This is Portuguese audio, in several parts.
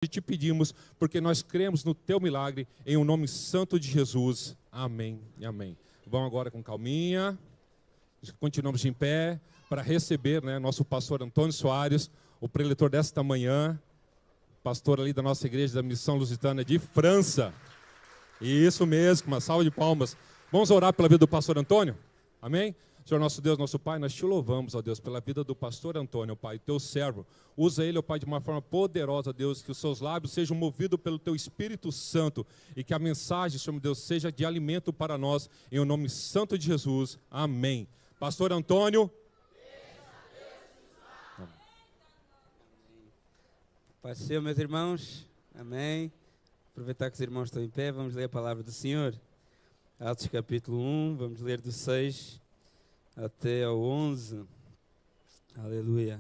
E te pedimos, porque nós cremos no teu milagre, em o nome santo de Jesus. Amém e amém. Vamos agora com calminha. Continuamos em pé para receber, nosso pastor Antônio Soares, o preletor desta manhã, pastor ali da nossa igreja da Missão Lusitana de França. Isso mesmo, uma salva de palmas. Vamos orar pela vida do pastor Antônio? Amém? Senhor nosso Deus, nosso Pai, nós te louvamos, ó Deus, pela vida do pastor Antônio, ó Pai, teu servo. Usa ele, ó Pai, de uma forma poderosa, Deus, que os seus lábios sejam movidos pelo teu Espírito Santo e que a mensagem, Senhor Deus, seja de alimento para nós, em o nome santo de Jesus. Amém. Pastor Antônio. Paz do Senhor, meus irmãos. Amém. Aproveitar que os irmãos estão em pé, vamos ler a palavra do Senhor. Atos capítulo 1, vamos ler do 6 até ao 11. Aleluia.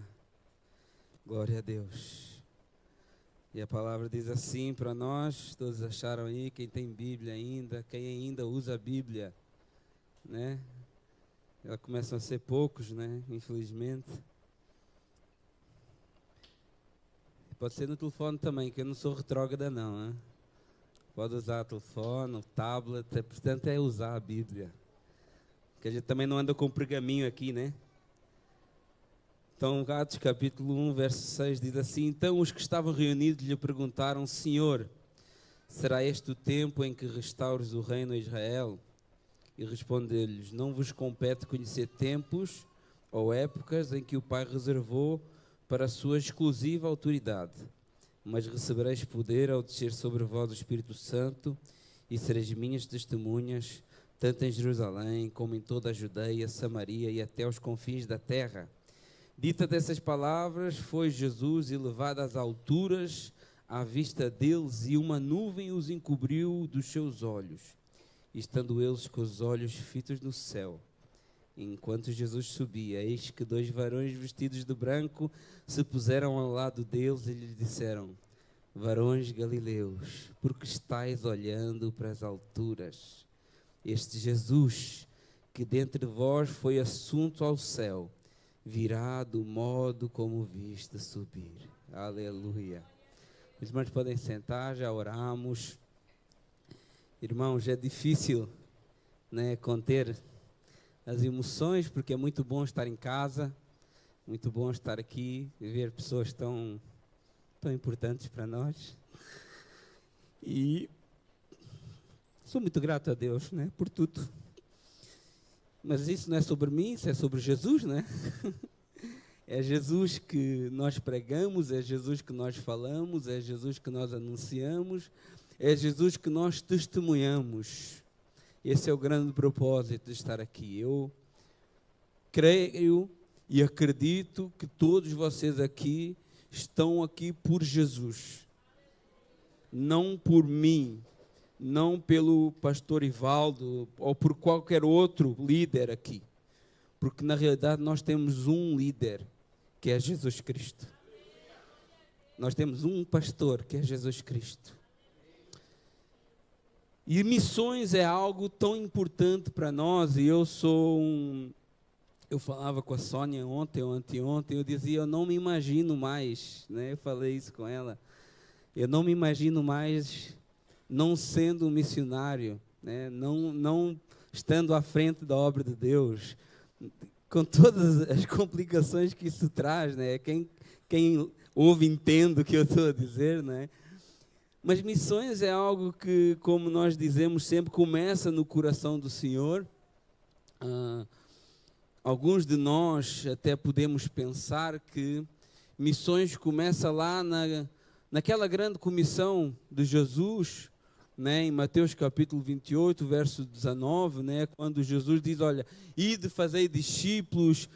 Glória a Deus. E a palavra diz assim para nós, todos acharam aí, quem tem Bíblia ainda, quem ainda usa a Bíblia, né? Ela começam a ser poucos, né? Infelizmente. Pode ser no telefone também, que eu não sou retrógrada não, né? Pode usar o telefone, o tablet, portanto é usar a Bíblia. Que a gente também não anda com pergaminho aqui, né? Então, Atos capítulo 1, verso 6 diz assim: Então os que estavam reunidos lhe perguntaram: Senhor, será este o tempo em que restaures o reino a Israel? E respondeu-lhes: Não vos compete conhecer tempos ou épocas em que o Pai reservou para a sua exclusiva autoridade, mas recebereis poder ao descer sobre vós o Espírito Santo e sereis minhas testemunhas, tanto em Jerusalém como em toda a Judeia, Samaria e até os confins da terra. Dita dessas palavras, foi Jesus elevado às alturas à vista deles, e uma nuvem os encobriu dos seus olhos. E estando eles com os olhos fitos no céu, enquanto Jesus subia, eis que 2 varões vestidos de branco se puseram ao lado deles e lhes disseram: Varões galileus, por que estáis olhando para as alturas? Este Jesus, que dentre vós foi assunto ao céu, virá do modo como viste subir. Aleluia. Os irmãos podem sentar, já oramos. Irmãos, é difícil, conter as emoções, porque é muito bom estar em casa, muito bom estar aqui e ver pessoas tão importantes para nós. E sou muito grato a Deus, por tudo. Mas isso não é sobre mim, isso é sobre Jesus, É Jesus que nós pregamos, é Jesus que nós falamos, é Jesus que nós anunciamos, é Jesus que nós testemunhamos. Esse é o grande propósito de estar aqui. Eu creio e acredito que todos vocês aqui estão aqui por Jesus. Não por mim, não pelo pastor Ivaldo ou por qualquer outro líder aqui. Porque na realidade nós temos um líder, que é Jesus Cristo. Nós temos um pastor, que é Jesus Cristo. E missões é algo tão importante para nós, e eu falava com a Sônia ontem ou anteontem, eu dizia, eu não me imagino mais, eu falei isso com ela, eu não me imagino mais não sendo um missionário, não estando à frente da obra de Deus, com todas as complicações que isso traz, quem ouve entende o que eu estou a dizer, Mas missões é algo que, como nós dizemos sempre, começa no coração do Senhor. Alguns de nós até podemos pensar que missões começa lá naquela grande comissão de Jesus, em Mateus capítulo 28, verso 19, quando Jesus diz, olha, ide fazei discípulos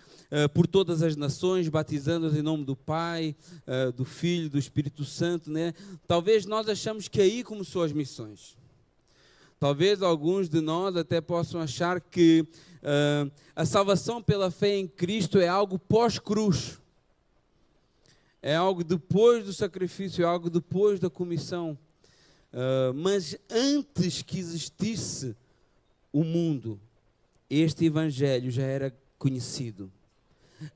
por todas as nações, batizando-os em nome do Pai, do Filho, do Espírito Santo, Talvez nós achamos que aí começou as missões. Talvez alguns de nós até possam achar que a salvação pela fé em Cristo é algo pós-cruz. É algo depois do sacrifício, é algo depois da comissão. Mas antes que existisse o mundo, este evangelho já era conhecido.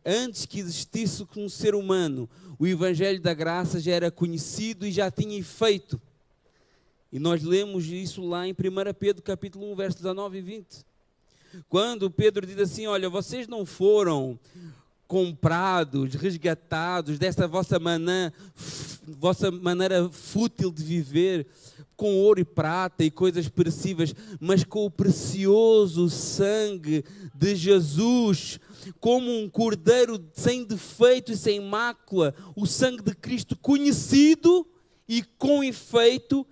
Antes que existisse como ser humano, o Evangelho da Graça já era conhecido e já tinha efeito. E nós lemos isso lá em 1 Pedro capítulo 1, versos 19 e 20. Quando Pedro diz assim, olha, vocês não foram comprados, resgatados desta vossa maneira fútil de viver, com ouro e prata e coisas perecíveis, mas com o precioso sangue de Jesus, como um cordeiro sem defeito e sem mácula, o sangue de Cristo conhecido e com efeito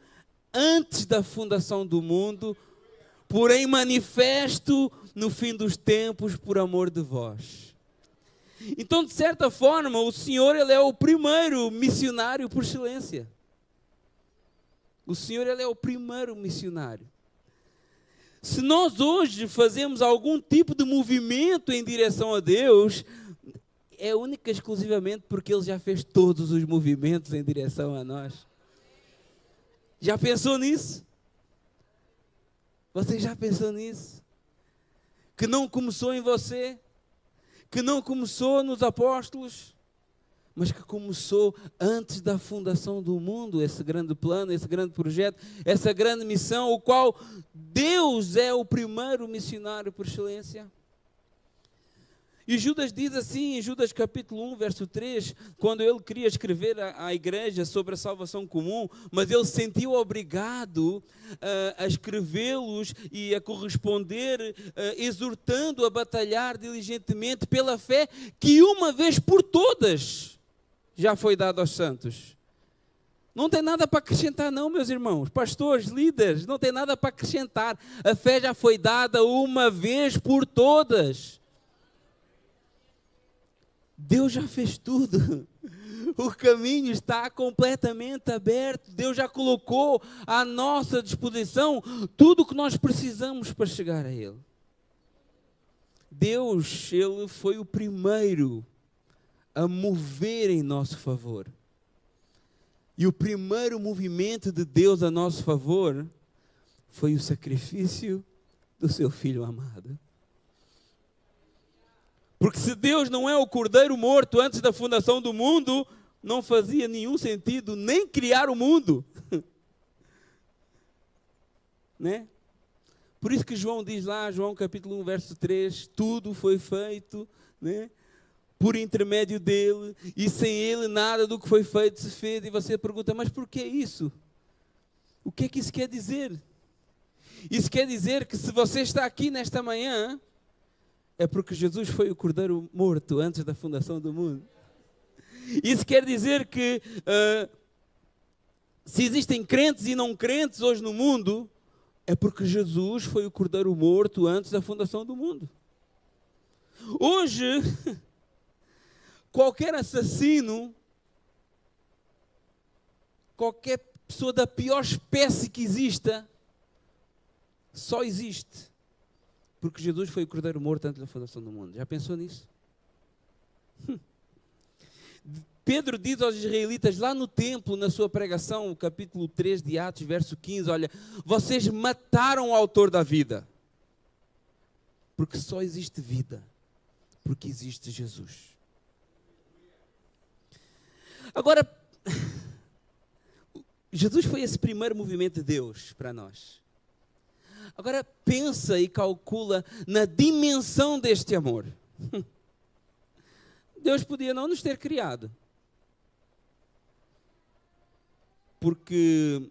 antes da fundação do mundo, porém manifesto no fim dos tempos por amor de vós. Então, de certa forma, o Senhor, Ele é o primeiro missionário por excelência. O Senhor, Ele é o primeiro missionário. Se nós hoje fazemos algum tipo de movimento em direção a Deus, é única e exclusivamente porque Ele já fez todos os movimentos em direção a nós. Já pensou nisso? Você já pensou nisso? Que não começou em você, que não começou nos apóstolos, mas que começou antes da fundação do mundo, esse grande plano, esse grande projeto, essa grande missão, o qual Deus é o primeiro missionário por excelência. E Judas diz assim, em Judas capítulo 1, verso 3, quando ele queria escrever à igreja sobre a salvação comum, mas ele se sentiu obrigado a escrevê-los e a corresponder, exortando a batalhar diligentemente pela fé que uma vez por todas já foi dada aos santos. Não tem nada para acrescentar não, meus irmãos, pastores, líderes, não tem nada para acrescentar. A fé já foi dada uma vez por todas. Deus já fez tudo, o caminho está completamente aberto, Deus já colocou à nossa disposição tudo o que nós precisamos para chegar a Ele. Deus, Ele foi o primeiro a mover em nosso favor. E o primeiro movimento de Deus a nosso favor foi o sacrifício do seu Filho amado. Porque se Deus não é o cordeiro morto antes da fundação do mundo, não fazia nenhum sentido nem criar o mundo. Né? Por isso que João diz lá, João capítulo 1, verso 3, tudo foi feito, né, por intermédio dele, e sem ele nada do que foi feito se fez. E você pergunta, mas por que isso? O que é que isso quer dizer? Isso quer dizer que se você está aqui nesta manhã, é porque Jesus foi o cordeiro morto antes da fundação do mundo. Isso quer dizer que se existem crentes e não crentes hoje no mundo, é porque Jesus foi o cordeiro morto antes da fundação do mundo. Hoje, qualquer assassino, qualquer pessoa da pior espécie que exista, só existe porque Jesus foi o cordeiro morto antes da fundação do mundo. Já pensou nisso? Pedro diz aos israelitas lá no templo, na sua pregação, capítulo 3 de Atos, verso 15, olha, vocês mataram o autor da vida. Porque só existe vida, porque existe Jesus. Agora, Jesus foi esse primeiro movimento de Deus para nós. Agora pensa e calcula na dimensão deste amor. Deus podia não nos ter criado. Porque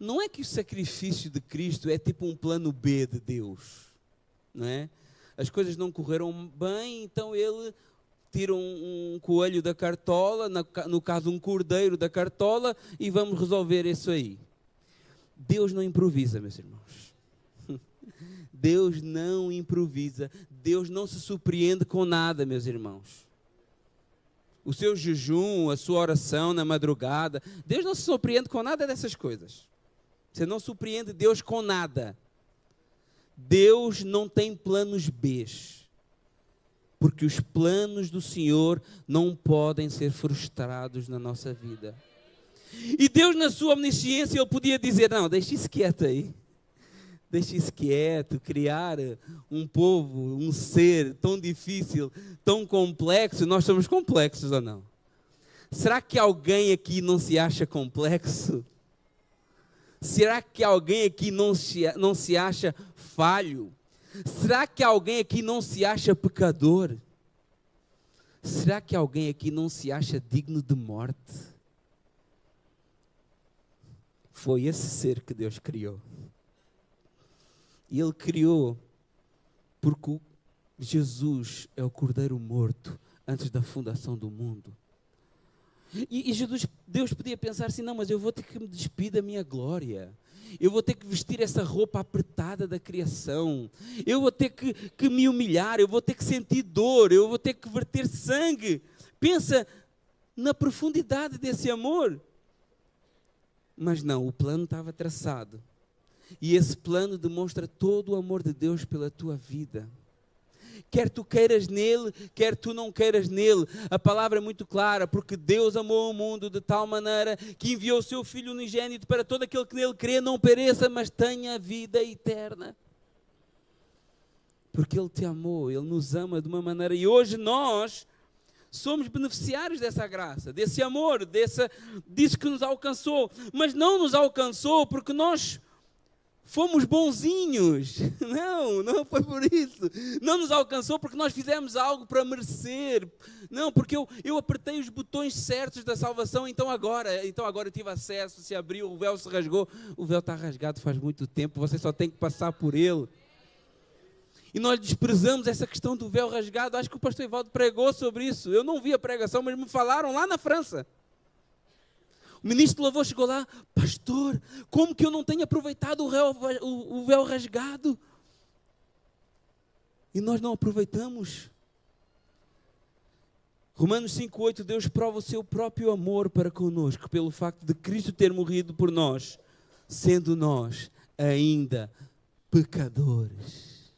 não é que o sacrifício de Cristo é tipo um plano B de Deus. Não é? As coisas não correram bem, então Ele tira um coelho da cartola, no caso um cordeiro da cartola, e vamos resolver isso aí. Deus não improvisa, meus irmãos. Deus não improvisa, Deus não se surpreende com nada, meus irmãos. O seu jejum, a sua oração na madrugada, Deus não se surpreende com nada dessas coisas. Você não surpreende Deus com nada. Deus não tem planos B, porque os planos do Senhor não podem ser frustrados na nossa vida. E Deus, na sua omnisciência, Ele podia dizer, não, deixa isso quieto aí. Deixa isso quieto. Criar um povo, um ser tão difícil, tão complexo. Nós somos complexos ou não? Será que alguém aqui não se acha complexo? Será que alguém aqui não se acha falho? Será que alguém aqui não se acha pecador? Será que alguém aqui não se acha digno de morte? Foi esse ser que Deus criou. E Ele criou porque Jesus é o Cordeiro morto antes da fundação do mundo. E Deus podia pensar assim, não, mas eu vou ter que me despir da minha glória. Eu vou ter que vestir essa roupa apertada da criação. Eu vou ter que me humilhar, eu vou ter que sentir dor, eu vou ter que verter sangue. Pensa na profundidade desse amor. Mas não, o plano estava traçado. E esse plano demonstra todo o amor de Deus pela tua vida. Quer tu queiras nele, quer tu não queiras nele. A palavra é muito clara, porque Deus amou o mundo de tal maneira que enviou o seu Filho unigênito para todo aquele que nele crê, não pereça, mas tenha vida eterna. Porque Ele te amou, Ele nos ama de uma maneira, e hoje nós somos beneficiários dessa graça, desse amor, disso que nos alcançou. Mas não nos alcançou porque nós fomos bonzinhos. Não foi por isso. Não nos alcançou porque nós fizemos algo para merecer. Não, porque eu apertei os botões certos da salvação, então agora eu tive acesso, se abriu, o véu se rasgou. O véu está rasgado faz muito tempo, você só tem que passar por ele. E nós desprezamos essa questão do véu rasgado. Acho que o pastor Ivaldo pregou sobre isso. Eu não vi a pregação, mas me falaram lá na França. O ministro do louvor chegou lá, pastor, como que eu não tenho aproveitado o véu rasgado? E nós não aproveitamos. Romanos 5,8, Deus prova o seu próprio amor para conosco, pelo facto de Cristo ter morrido por nós, sendo nós ainda pecadores.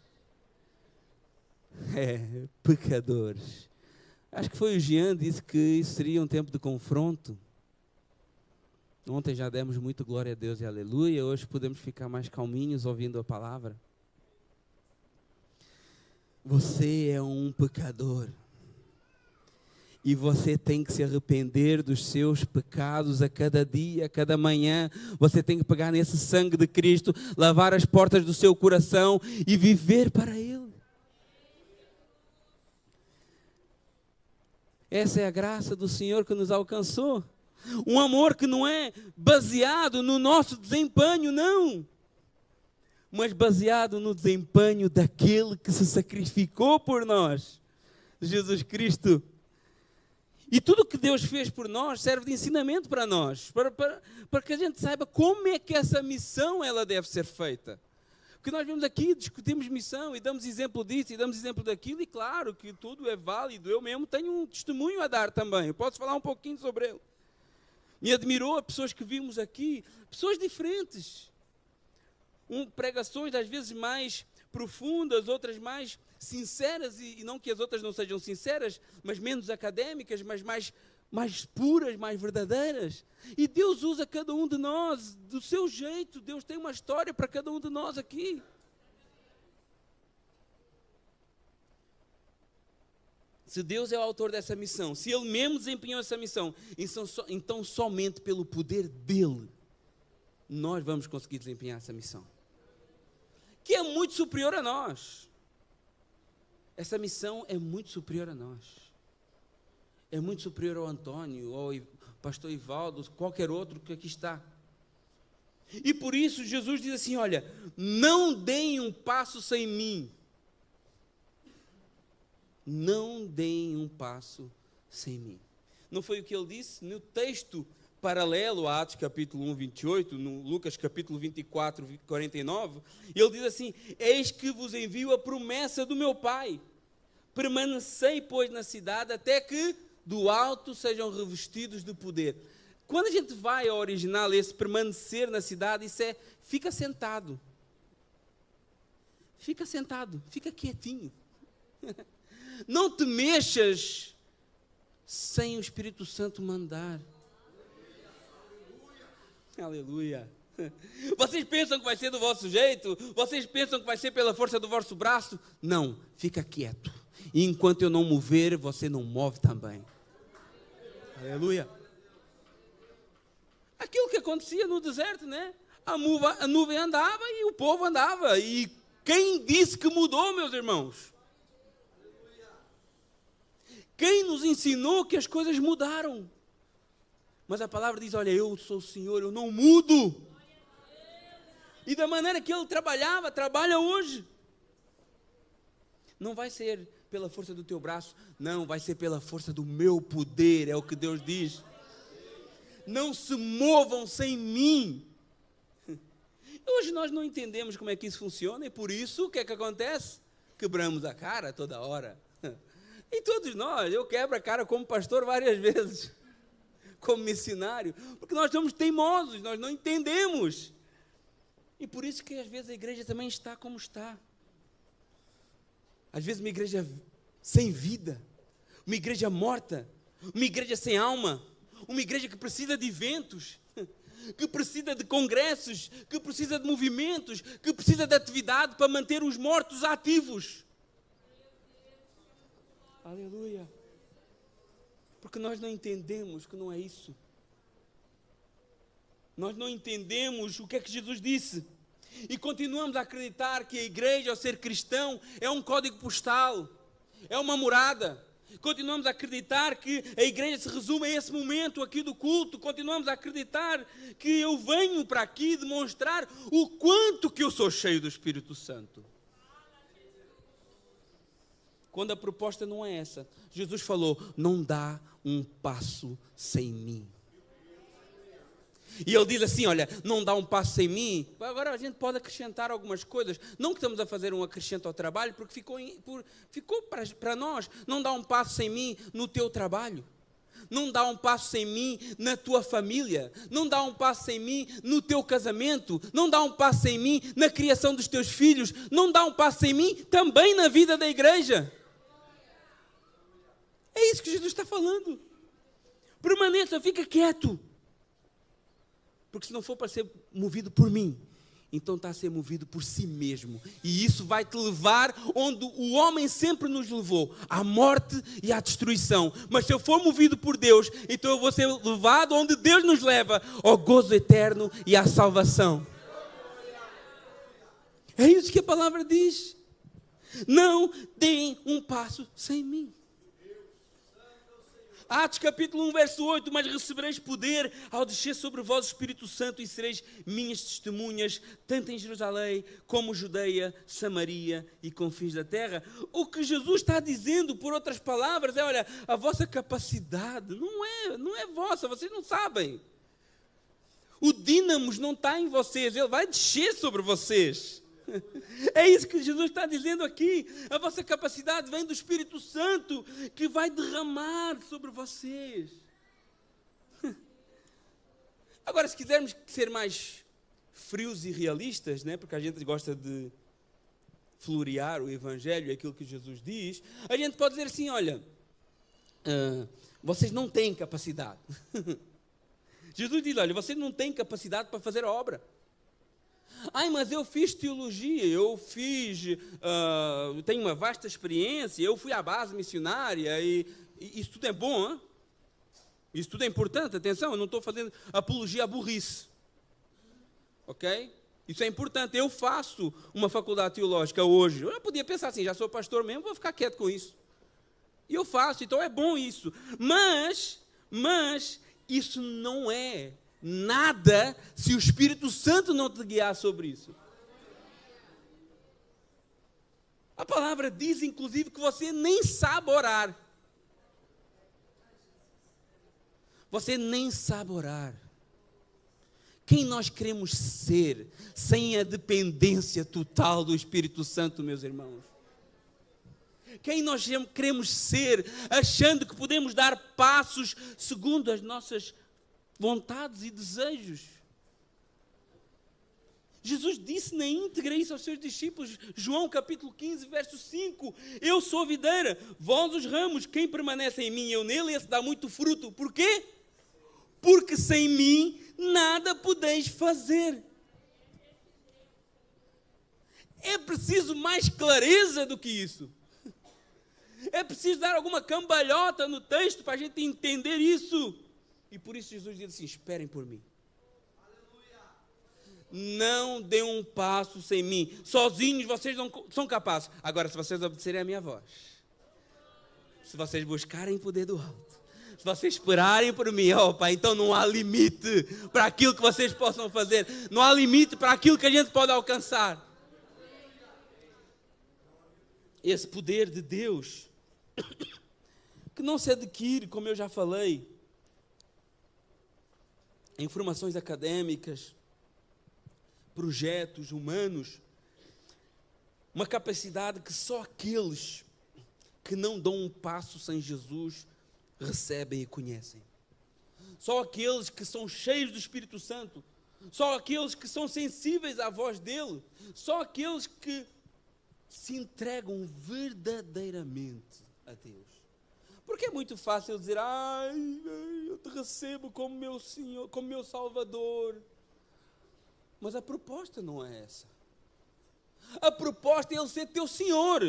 Pecadores. Acho que foi o Jean que disse que isso seria um tempo de confronto. Ontem já demos muito glória a Deus e aleluia. Hoje podemos ficar mais calminhos ouvindo a palavra. Você é um pecador. E você tem que se arrepender dos seus pecados a cada dia, a cada manhã. Você tem que pegar nesse sangue de Cristo, lavar as portas do seu coração e viver para Ele. Essa é a graça do Senhor que nos alcançou. Um amor que não é baseado no nosso desempenho, não. Mas baseado no desempenho daquele que se sacrificou por nós, Jesus Cristo. E tudo o que Deus fez por nós serve de ensinamento para nós, para que a gente saiba como é que essa missão ela deve ser feita. Porque nós vemos aqui, discutimos missão e damos exemplo disso e damos exemplo daquilo, e claro que tudo é válido. Eu mesmo tenho um testemunho a dar também, eu posso falar um pouquinho sobre ele. Me admirou as pessoas que vimos aqui, pessoas diferentes. Pregações às vezes mais profundas, outras mais sinceras, e não que as outras não sejam sinceras, mas menos académicas, mas mais puras, mais verdadeiras. E Deus usa cada um de nós do seu jeito. Deus tem uma história para cada um de nós aqui. Se Deus é o autor dessa missão, se Ele mesmo desempenhou essa missão, então somente pelo poder dEle, nós vamos conseguir desempenhar essa missão. Que é muito superior a nós. Essa missão é muito superior a nós. É muito superior ao Antônio, ao pastor Ivaldo, qualquer outro que aqui está. E por isso Jesus diz assim, olha, não deem um passo sem mim. Não deem um passo sem mim. Não foi o que ele disse? No texto paralelo a Atos capítulo 1, 28, no Lucas capítulo 24, 49, ele diz assim, eis que vos envio a promessa do meu Pai. Permanecei, pois, na cidade, até que do alto sejam revestidos de poder. Quando a gente vai ao original, esse permanecer na cidade, isso é, fica sentado. Fica sentado, fica quietinho. Não te mexas sem o Espírito Santo mandar. Aleluia. Vocês pensam que vai ser do vosso jeito? Vocês pensam que vai ser pela força do vosso braço? Não, fica quieto. E enquanto eu não mover, você não move também. Aleluia. Aquilo que acontecia no deserto, né? A nuvem andava e o povo andava. E quem disse que mudou, meus irmãos? Quem nos ensinou que as coisas mudaram? Mas a palavra diz, olha, eu sou o Senhor, eu não mudo. E da maneira que ele trabalhava, trabalha hoje. Não vai ser pela força do teu braço, não, vai ser pela força do meu poder, é o que Deus diz. Não se movam sem mim. Hoje nós não entendemos como é que isso funciona e por isso o que é que acontece? Quebramos a cara toda hora. E todos nós, eu quebro a cara como pastor várias vezes, como missionário, porque nós somos teimosos, nós não entendemos. E por isso que às vezes a igreja também está como está. Às vezes uma igreja sem vida, uma igreja morta, uma igreja sem alma, uma igreja que precisa de eventos, que precisa de congressos, que precisa de movimentos, que precisa de atividade para manter os mortos ativos. Aleluia. Porque nós não entendemos que não é isso. Nós não entendemos o que é que Jesus disse. E continuamos a acreditar que a igreja, ao ser cristão, é um código postal, é uma morada. Continuamos a acreditar que a igreja se resume a esse momento aqui do culto. Continuamos a acreditar que eu venho para aqui demonstrar o quanto que eu sou cheio do Espírito Santo. Quando a proposta não é essa, Jesus falou, não dá um passo sem mim. E ele diz assim, olha, não dá um passo sem mim. Agora a gente pode acrescentar algumas coisas. Não que estamos a fazer um acrescento ao trabalho, porque ficou para nós. Não dá um passo sem mim no teu trabalho. Não dá um passo sem mim na tua família. Não dá um passo sem mim no teu casamento. Não dá um passo sem mim na criação dos teus filhos. Não dá um passo sem mim também na vida da igreja. É isso que Jesus está falando. Permaneça, fica quieto. Porque se não for para ser movido por mim, então está a ser movido por si mesmo. E isso vai te levar onde o homem sempre nos levou, à morte e à destruição. Mas se eu for movido por Deus, então eu vou ser levado onde Deus nos leva, ao gozo eterno e à salvação. É isso que a palavra diz. Não deem um passo sem mim. Atos capítulo 1, verso 8, mas recebereis poder ao descer sobre vós o Espírito Santo e sereis minhas testemunhas, tanto em Jerusalém como Judeia, Samaria e confins da terra. O que Jesus está dizendo, por outras palavras, é, olha, a vossa capacidade não é vossa, vocês não sabem. O dínamo não está em vocês, ele vai descer sobre vocês. É isso que Jesus está dizendo aqui. A vossa capacidade vem do Espírito Santo que vai derramar sobre vocês. Agora, se quisermos ser mais frios e realistas, né, porque a gente gosta de florear o Evangelho, aquilo que Jesus diz, a gente pode dizer assim, olha, vocês não têm capacidade. Jesus diz, olha, vocês não têm capacidade para fazer a obra. Ai, mas eu fiz teologia, tenho uma vasta experiência, eu fui à base missionária e isso tudo é bom, hein? Isso tudo é importante, atenção, eu não estou fazendo apologia à burrice, ok? Isso é importante, eu faço uma faculdade teológica hoje, eu podia pensar assim, já sou pastor mesmo, vou ficar quieto com isso. E eu faço, então é bom isso, mas isso não é nada se o Espírito Santo não te guiar sobre isso. A palavra diz, inclusive, que você nem sabe orar. Você nem sabe orar. Quem nós queremos ser sem a dependência total do Espírito Santo, meus irmãos? Quem nós queremos ser achando que podemos dar passos segundo as nossas vontades e desejos? Jesus disse na íntegra isso aos seus discípulos, João capítulo 15, verso 5, eu sou a videira, vós os ramos, quem permanece em mim e eu nele, esse dá muito fruto. Por quê? Porque sem mim nada podeis fazer. É preciso mais clareza do que isso. É preciso dar alguma cambalhota no texto para a gente entender isso. E por isso Jesus diz assim: esperem por mim. Não dê um passo sem mim. Sozinhos vocês não são capazes. Agora, se vocês obedecerem a minha voz, se vocês buscarem o poder do alto, se vocês esperarem por mim, Pai, então não há limite para aquilo que vocês possam fazer. Não há limite para aquilo que a gente pode alcançar. Esse poder de Deus, que não se adquire, como eu já falei, em formações acadêmicas, projetos humanos, uma capacidade que só aqueles que não dão um passo sem Jesus recebem e conhecem. Só aqueles que são cheios do Espírito Santo, só aqueles que são sensíveis à voz dele, só aqueles que se entregam verdadeiramente a Deus. Porque é muito fácil dizer: eu te recebo como meu Senhor, como meu Salvador. Mas a proposta não é essa. A proposta é Ele ser teu Senhor.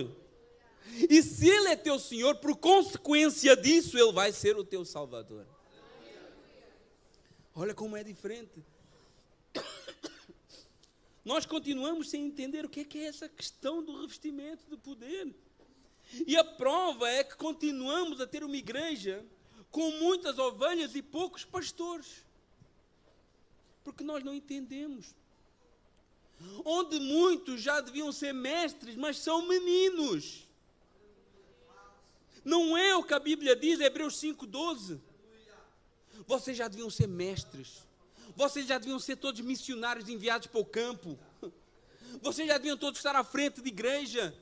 E se Ele é teu Senhor, por consequência disso, Ele vai ser o teu Salvador. Olha como é diferente. Nós continuamos sem entender o que é essa questão do revestimento de poder. E a prova é que continuamos a ter uma igreja com muitas ovelhas e poucos pastores. Porque nós não entendemos. Onde muitos já deviam ser mestres, mas são meninos. Não é o que a Bíblia diz, Hebreus 5:12. Vocês já deviam ser mestres. Vocês já deviam ser todos missionários enviados para o campo. Vocês já deviam todos estar à frente de igreja.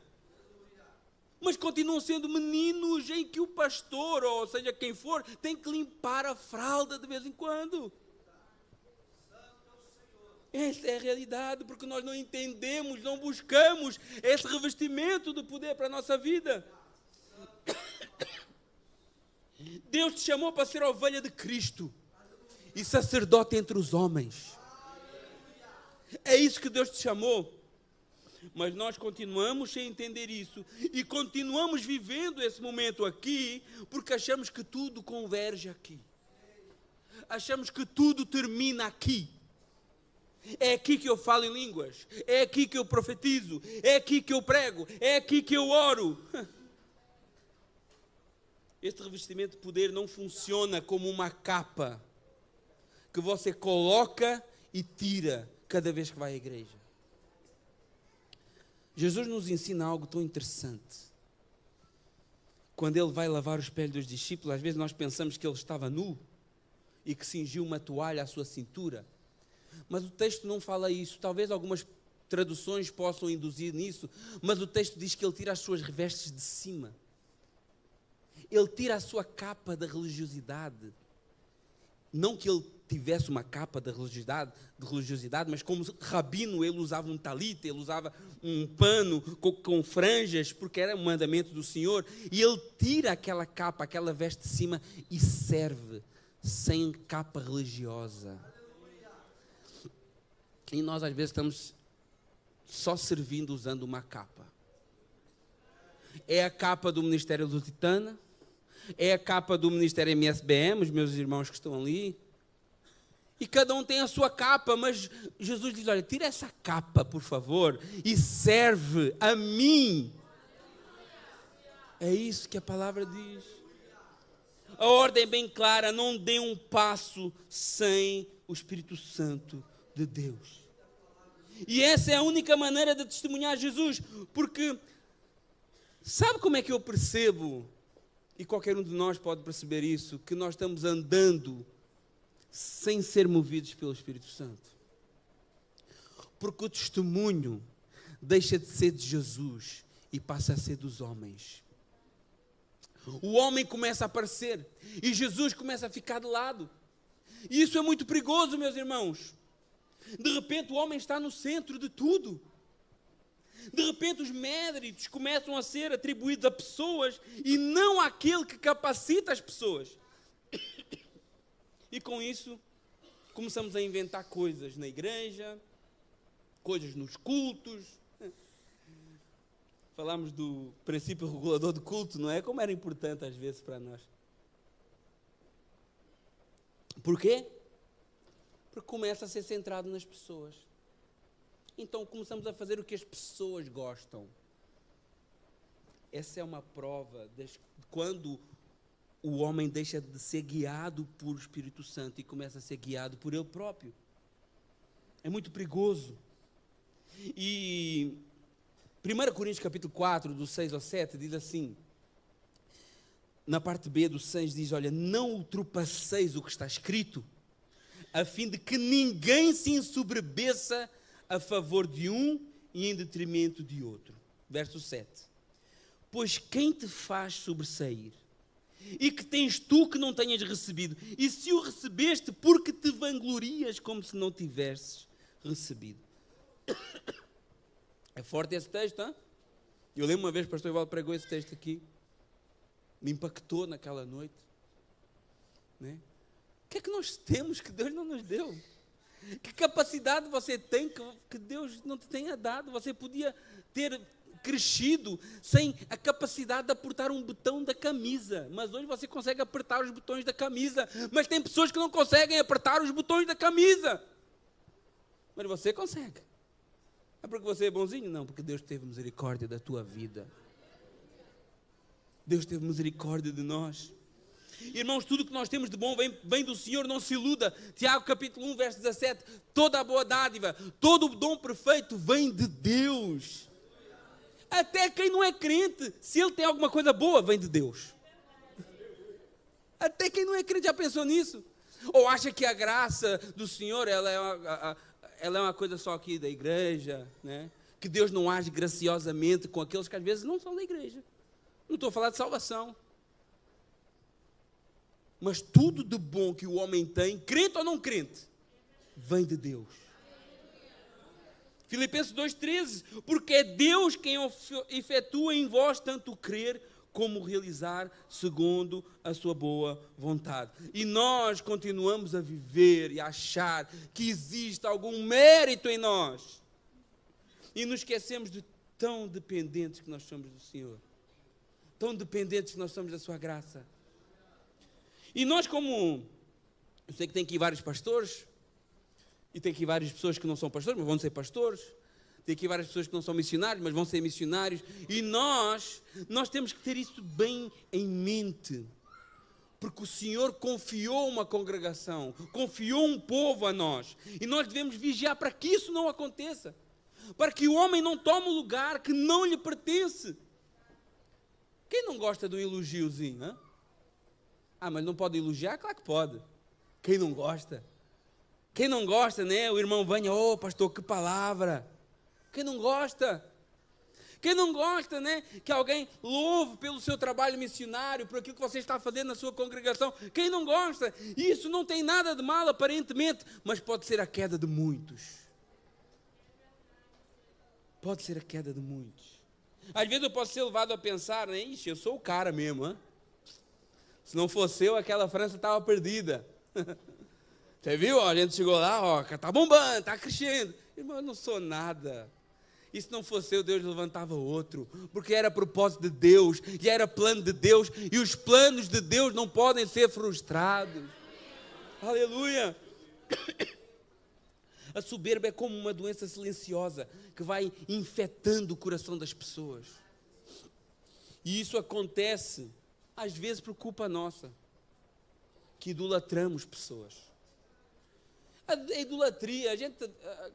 Mas continuam sendo meninos em que o pastor, ou seja, quem for, tem que limpar a fralda de vez em quando. Essa é a realidade, porque nós não entendemos, não buscamos esse revestimento do poder para a nossa vida. Deus te chamou para ser ovelha de Cristo e sacerdote entre os homens. É isso que Deus te chamou. Mas nós continuamos sem entender isso e continuamos vivendo esse momento aqui porque achamos que tudo converge aqui. Achamos que tudo termina aqui. É aqui que eu falo em línguas, é aqui que eu profetizo, é aqui que eu prego, é aqui que eu oro. Este revestimento de poder não funciona como uma capa que você coloca e tira cada vez que vai à igreja. Jesus nos ensina algo tão interessante. Quando Ele vai lavar os pés dos discípulos, às vezes nós pensamos que Ele estava nu e que cingiu uma toalha à sua cintura. Mas o texto não fala isso. Talvez algumas traduções possam induzir nisso, mas o texto diz que Ele tira as suas vestes de cima. Ele tira a sua capa da religiosidade. Não que Ele tivesse uma capa de religiosidade, mas como rabino ele usava um talita, ele usava um pano com franjas, porque era um mandamento do Senhor, e ele tira aquela capa, aquela veste de cima e serve sem capa religiosa. E nós às vezes estamos só servindo usando uma capa. É a capa do Ministério Lusitana, é a capa do Ministério MSBM, os meus irmãos que estão ali. E cada um tem a sua capa, mas Jesus diz: olha, tira essa capa, por favor, e serve a mim. É isso que a palavra diz. A ordem é bem clara: não dê um passo sem o Espírito Santo de Deus. E essa é a única maneira de testemunhar Jesus, porque sabe como é que eu percebo, e qualquer um de nós pode perceber isso, que nós estamos andando sem ser movidos pelo Espírito Santo? Porque o testemunho deixa de ser de Jesus e passa a ser dos homens. O homem começa a aparecer e Jesus começa a ficar de lado. E isso é muito perigoso, meus irmãos. De repente o homem está no centro de tudo. De repente os méritos começam a ser atribuídos a pessoas e não àquele que capacita as pessoas. E com isso começamos a inventar coisas na igreja, coisas nos cultos. Falámos do princípio regulador do culto, não é? Como era importante às vezes para nós. Por quê? Porque começa a ser centrado nas pessoas. Então começamos a fazer o que as pessoas gostam. Essa é uma prova de quando o homem deixa de ser guiado por o Espírito Santo e começa a ser guiado por ele próprio. É muito perigoso. E 1 Coríntios capítulo 4, do 6 ao 7, diz assim, na parte B do 6 diz, olha, não ultrapasseis o que está escrito, a fim de que ninguém se ensoberbeça a favor de um e em detrimento de outro. Verso 7. Pois quem te faz sobressair? E que tens tu que não tenhas recebido? E se o recebeste, porque te vanglorias como se não tivesses recebido? É forte esse texto, hein? Eu lembro uma vez que o pastor Evaldo pregou esse texto aqui. Me impactou naquela noite. Né? O que é que nós temos que Deus não nos deu? Que capacidade você tem que Deus não te tenha dado? Você podia ter crescido sem a capacidade de apertar um botão da camisa. Mas hoje você consegue apertar os botões da camisa. Mas tem pessoas que não conseguem apertar os botões da camisa. Mas você consegue. É porque você é bonzinho? Não, porque Deus teve misericórdia da tua vida. Deus teve misericórdia de nós. Irmãos, tudo que nós temos de bom vem do Senhor, não se iluda. Tiago capítulo 1, verso 17. Toda a boa dádiva, todo o dom perfeito vem de Deus. Até quem não é crente, se ele tem alguma coisa boa, vem de Deus. Até quem não é crente já pensou nisso? Ou acha que a graça do Senhor, ela é uma coisa só aqui da igreja, né? Que Deus não age graciosamente com aqueles que às vezes não são da igreja. Não estou a falar de salvação. Mas tudo de bom que o homem tem, crente ou não crente, vem de Deus. Filipenses 2,13, porque é Deus quem efetua em vós tanto o crer como o realizar segundo a sua boa vontade. E nós continuamos a viver e a achar que existe algum mérito em nós. E nos esquecemos de tão dependentes que nós somos do Senhor. Tão dependentes que nós somos da sua graça. E nós, como eu sei que tem aqui vários pastores, e tem aqui várias pessoas que não são pastores, mas vão ser pastores, tem aqui várias pessoas que não são missionários, mas vão ser missionários, e nós temos que ter isso bem em mente, porque o Senhor confiou uma congregação, confiou um povo a nós, e nós devemos vigiar para que isso não aconteça, para que o homem não tome o lugar que não lhe pertence. Quem não gosta de um elogiozinho, hein? Ah, mas não pode elogiar? Claro que pode. Quem não gosta? Quem não gosta, né? O irmão venha, oh pastor, que palavra. Quem não gosta? Quem não gosta, né? Que alguém louve pelo seu trabalho missionário, por aquilo que você está fazendo na sua congregação. Quem não gosta? Isso não tem nada de mal aparentemente, mas pode ser a queda de muitos. Pode ser a queda de muitos. Às vezes eu posso ser levado a pensar, né? Ixi, eu sou o cara mesmo, hein? Se não fosse eu, aquela França estava perdida. Você viu? A gente chegou lá, ó, está bombando, está crescendo. Irmão, eu não sou nada. E se não fosse eu, Deus levantava outro. Porque era propósito de Deus, e era plano de Deus, e os planos de Deus não podem ser frustrados. Aleluia! A soberba é como uma doença silenciosa que vai infectando o coração das pessoas. E isso acontece às vezes por culpa nossa, que idolatramos pessoas. A idolatria, a gente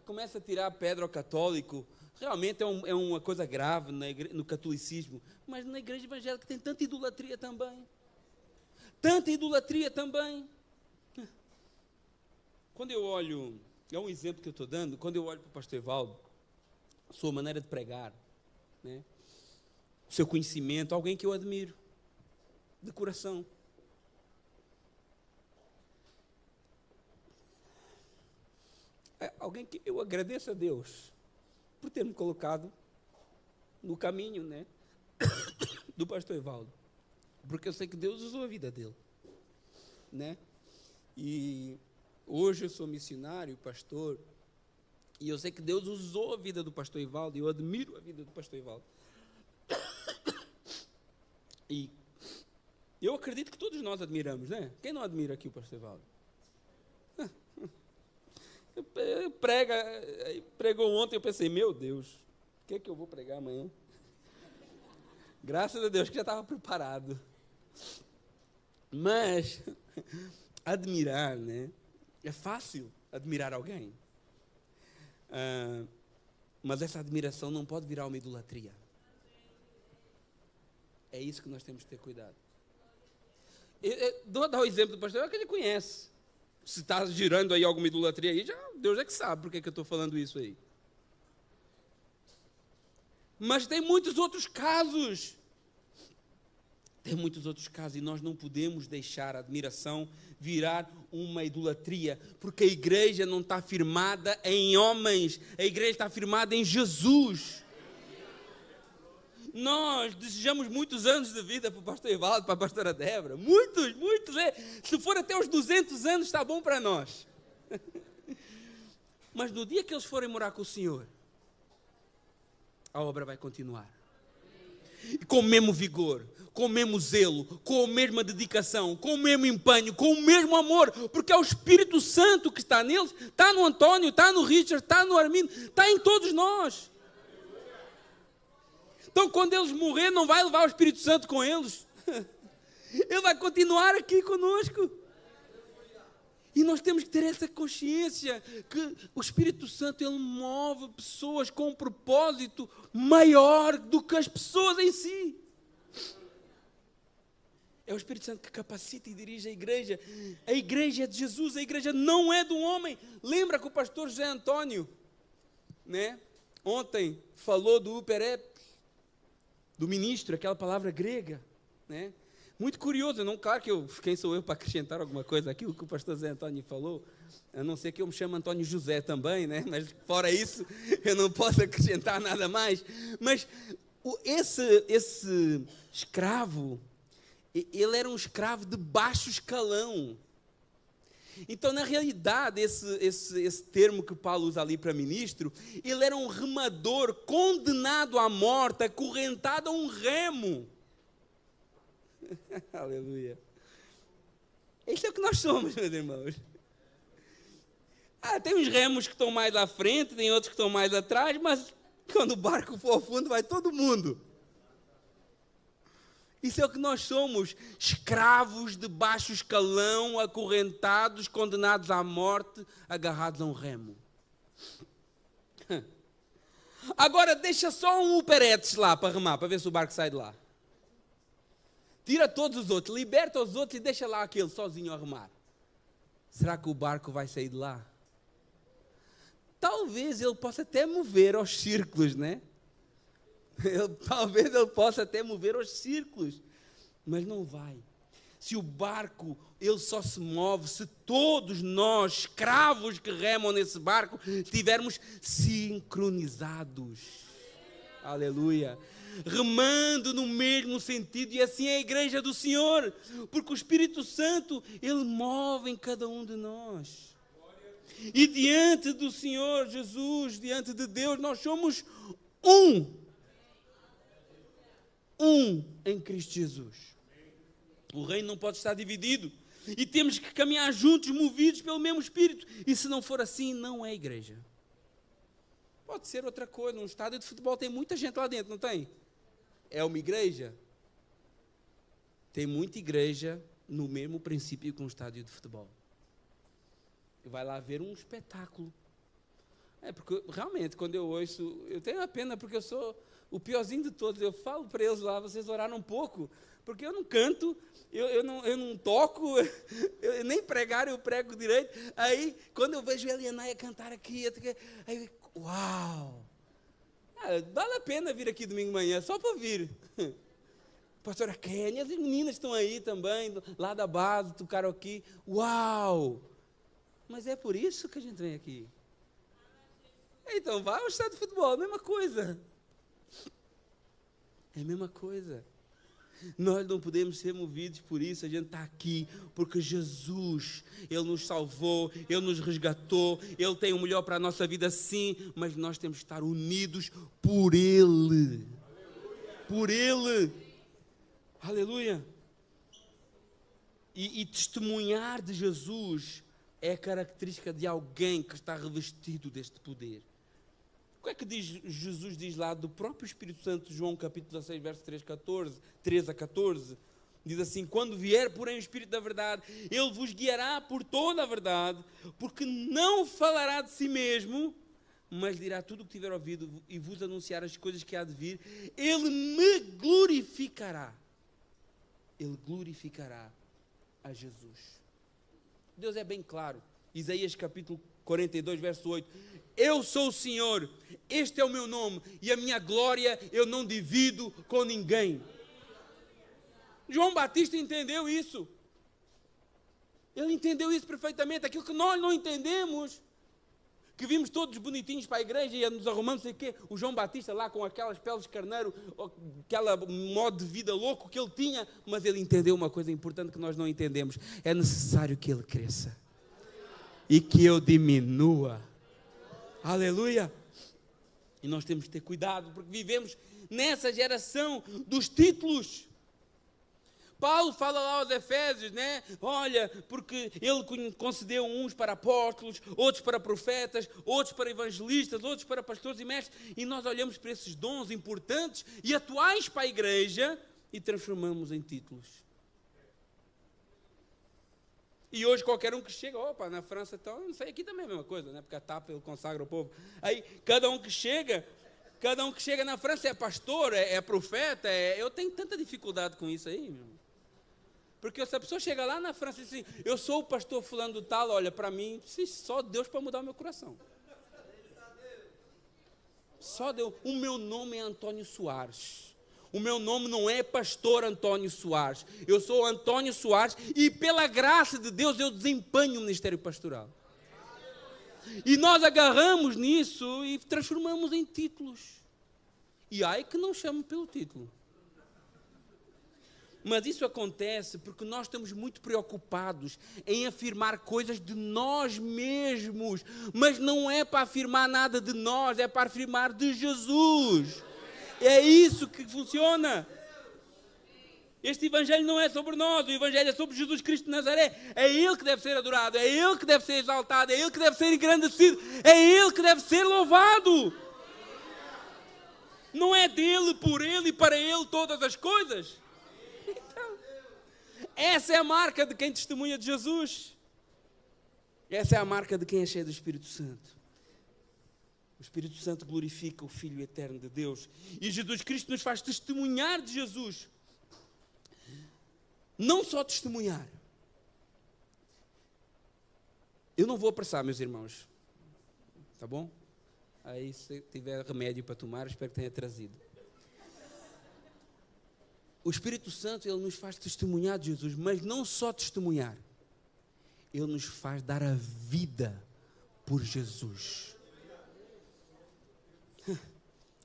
começa a tirar pedra ao católico, realmente é uma coisa grave no catolicismo, mas na igreja evangélica tem tanta idolatria também. Tanta idolatria também. Quando eu olho, é um exemplo que eu estou dando, quando eu olho para o pastor Evaldo, a sua maneira de pregar, né? O seu conhecimento, alguém que eu admiro. De coração. É alguém que eu agradeço a Deus por ter me colocado no caminho, né, do pastor Evaldo, porque eu sei que Deus usou a vida dele, né, e Hoje eu sou missionário, pastor, e eu sei que Deus usou a vida do pastor Ivaldo, e eu admiro a vida do pastor Ivaldo. E eu acredito que todos nós admiramos, né? Quem não admira aqui o pastor Ivaldo? Pregou ontem, eu pensei, meu Deus, o que é que eu vou pregar amanhã? Graças a Deus que já estava preparado. Mas, admirar, né? É fácil admirar alguém. Mas essa admiração não pode virar uma idolatria. É isso que nós temos que ter cuidado. Vou dar o exemplo do pastor, que ele conhece. Se está girando aí alguma idolatria aí, já, Deus é que sabe por que eu estou falando isso aí. Mas tem muitos outros casos. Tem muitos outros casos, e nós não podemos deixar a admiração virar uma idolatria, porque a igreja não está firmada em homens, a igreja está firmada em Jesus. Nós desejamos muitos anos de vida para o pastor Ivaldo, para a pastora Débora, muitos, se for até os 200 anos está bom para nós. Mas no dia que eles forem morar com o Senhor, a obra vai continuar. E com o mesmo vigor, com o mesmo zelo, com a mesma dedicação, com o mesmo empenho, com o mesmo amor, porque é o Espírito Santo que está neles, está no Antônio, está no Richard, está no Armindo, está em todos nós. Então, quando eles morrerem, não vai levar o Espírito Santo com eles. Ele vai continuar aqui conosco. E nós temos que ter essa consciência que o Espírito Santo, ele move pessoas com um propósito maior do que as pessoas em si. É o Espírito Santo que capacita e dirige a igreja. A igreja é de Jesus, a igreja não é do homem. Lembra que o pastor José Antônio, né, ontem falou do uperep, do ministro, aquela palavra grega, né? Muito curioso, não, claro que quem sou eu para acrescentar alguma coisa aquilo que o pastor Zé Antônio falou, a não ser que eu me chame Antônio José também, né? Mas fora isso, eu não posso acrescentar nada mais. Mas esse escravo, ele era um escravo de baixo escalão. Então, na realidade, esse termo que Paulo usa ali para ministro, ele era um remador condenado à morte, acorrentado a um remo. Aleluia. Isso é o que nós somos, meus irmãos. Tem uns remos que estão mais à frente, tem outros que estão mais atrás, mas quando o barco for ao fundo, vai todo mundo. Isso é o que nós somos, escravos de baixo escalão, acorrentados, condenados à morte, agarrados a um remo. Agora deixa só um uperetes lá para remar, para ver se o barco sai de lá. Tira todos os outros, liberta os outros e deixa lá aquele sozinho a remar. Será que o barco vai sair de lá? Talvez ele possa até mover aos círculos, né? Talvez ele possa até mover aos círculos, mas não vai. Se o barco, ele só se move se todos nós, escravos que remam nesse barco, estivermos sincronizados. Aleluia. Remando no mesmo sentido, e assim é a igreja do Senhor, porque o Espírito Santo, ele move em cada um de nós. E diante do Senhor Jesus, diante de Deus, nós somos um em Cristo Jesus. O reino não pode estar dividido. E temos que caminhar juntos, movidos pelo mesmo Espírito. E se não for assim, não é igreja. Pode ser outra coisa. Num estádio de futebol tem muita gente lá dentro, não tem? É uma igreja? Tem muita igreja no mesmo princípio que um estádio de futebol. E vai lá ver um espetáculo. Porque realmente, quando eu ouço, eu tenho a pena porque eu sou o piorzinho de todos. Eu falo para eles lá, vocês oraram um pouco, porque eu não canto, eu não toco, eu nem pregar, eu prego direito. Aí, quando eu vejo a Elianaia cantar aqui, aí, uau! Vale a pena vir aqui domingo de manhã, só para ouvir. Pastora Kênia, as meninas estão aí também, lá da base, tocaram aqui. Uau! Mas é por isso que a gente vem aqui. Então, vai ao estádio de futebol, a mesma coisa. É a mesma coisa. Nós não podemos ser movidos por isso. A gente está aqui porque Jesus, Ele nos salvou, Ele nos resgatou, Ele tem o melhor para a nossa vida, sim, mas nós temos que estar unidos por Ele. Por Ele. Aleluia. E testemunhar de Jesus é a característica de alguém que está revestido deste poder. O que é que Jesus diz lá do próprio Espírito Santo, João capítulo 16, verso 3 a 14, diz assim: quando vier, porém, o Espírito da verdade, Ele vos guiará por toda a verdade, porque não falará de si mesmo, mas dirá tudo o que tiver ouvido e vos anunciar as coisas que há de vir. Ele me glorificará. Ele glorificará a Jesus. Deus é bem claro. Isaías capítulo 42, verso 8. Eu sou o Senhor, este é o meu nome, e a minha glória eu não divido com ninguém. João Batista entendeu isso. Ele entendeu isso perfeitamente. Aquilo que nós não entendemos, que vimos todos bonitinhos para a igreja e nos arrumamos, sei o quê. O João Batista lá com aquelas peles de carneiro, aquela modo de vida louco que ele tinha, mas ele entendeu uma coisa importante que nós não entendemos. É necessário que ele cresça e que eu diminua. Aleluia. E nós temos que ter cuidado, porque vivemos nessa geração dos títulos. Paulo fala lá aos Efésios, né? Olha, porque ele concedeu uns para apóstolos, outros para profetas, outros para evangelistas, outros para pastores e mestres, e nós olhamos para esses dons importantes e atuais para a igreja e transformamos em títulos. E hoje qualquer um que chega, opa, na França então, não sei, aqui também é a mesma coisa, né? Porque a tapa ele consagra o povo. Aí cada um que chega na França é pastor, é profeta, eu tenho tanta dificuldade com isso aí, meu irmão. Porque se a pessoa chega lá na França e diz assim, eu sou o pastor fulano do tal, olha, para mim, só Deus para mudar o meu coração. Só Deus. O meu nome é Antônio Soares. O meu nome não é pastor Antônio Soares. Eu sou Antônio Soares e pela graça de Deus eu desempenho o ministério pastoral. E nós agarramos nisso e transformamos em títulos. E ai que não chamo pelo título. Mas isso acontece porque nós estamos muito preocupados em afirmar coisas de nós mesmos. Mas não é para afirmar nada de nós, é para afirmar de Jesus. É isso que funciona. Este evangelho não é sobre nós, o evangelho é sobre Jesus Cristo de Nazaré. É Ele que deve ser adorado, é Ele que deve ser exaltado, é Ele que deve ser engrandecido, é Ele que deve ser louvado. Não é dele, por Ele e para Ele todas as coisas. Então, essa é a marca de quem testemunha de Jesus. Essa é a marca de quem é cheio do Espírito Santo. O Espírito Santo glorifica o Filho eterno de Deus. E Jesus Cristo nos faz testemunhar de Jesus. Não só testemunhar. Eu não vou apressar, meus irmãos. Tá bom? Aí, se tiver remédio para tomar, espero que tenha trazido. O Espírito Santo, ele nos faz testemunhar de Jesus, mas não só testemunhar. Ele nos faz dar a vida por Jesus.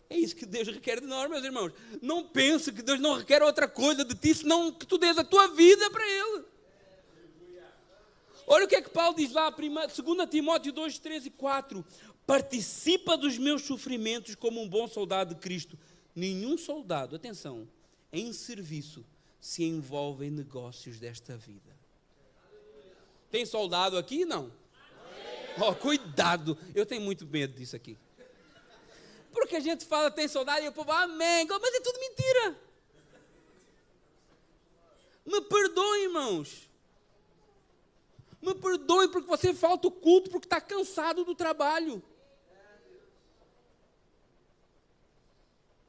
É isso que Deus requer de nós, meus irmãos. Não pense que Deus não requer outra coisa de ti, senão que tu dês a tua vida para Ele. Olha o que é que Paulo diz lá, 2 Timóteo 2, 3 e 4. Participa dos meus sofrimentos como um bom soldado de Cristo. Nenhum soldado, atenção, em serviço se envolve em negócios desta vida. Tem soldado aqui? Não. Oh, cuidado, eu tenho muito medo disso aqui. Porque a gente fala, tem soldado, e o povo, amém, mas é tudo mentira. Me perdoem, irmãos. Me perdoem porque você falta o culto, porque está cansado do trabalho.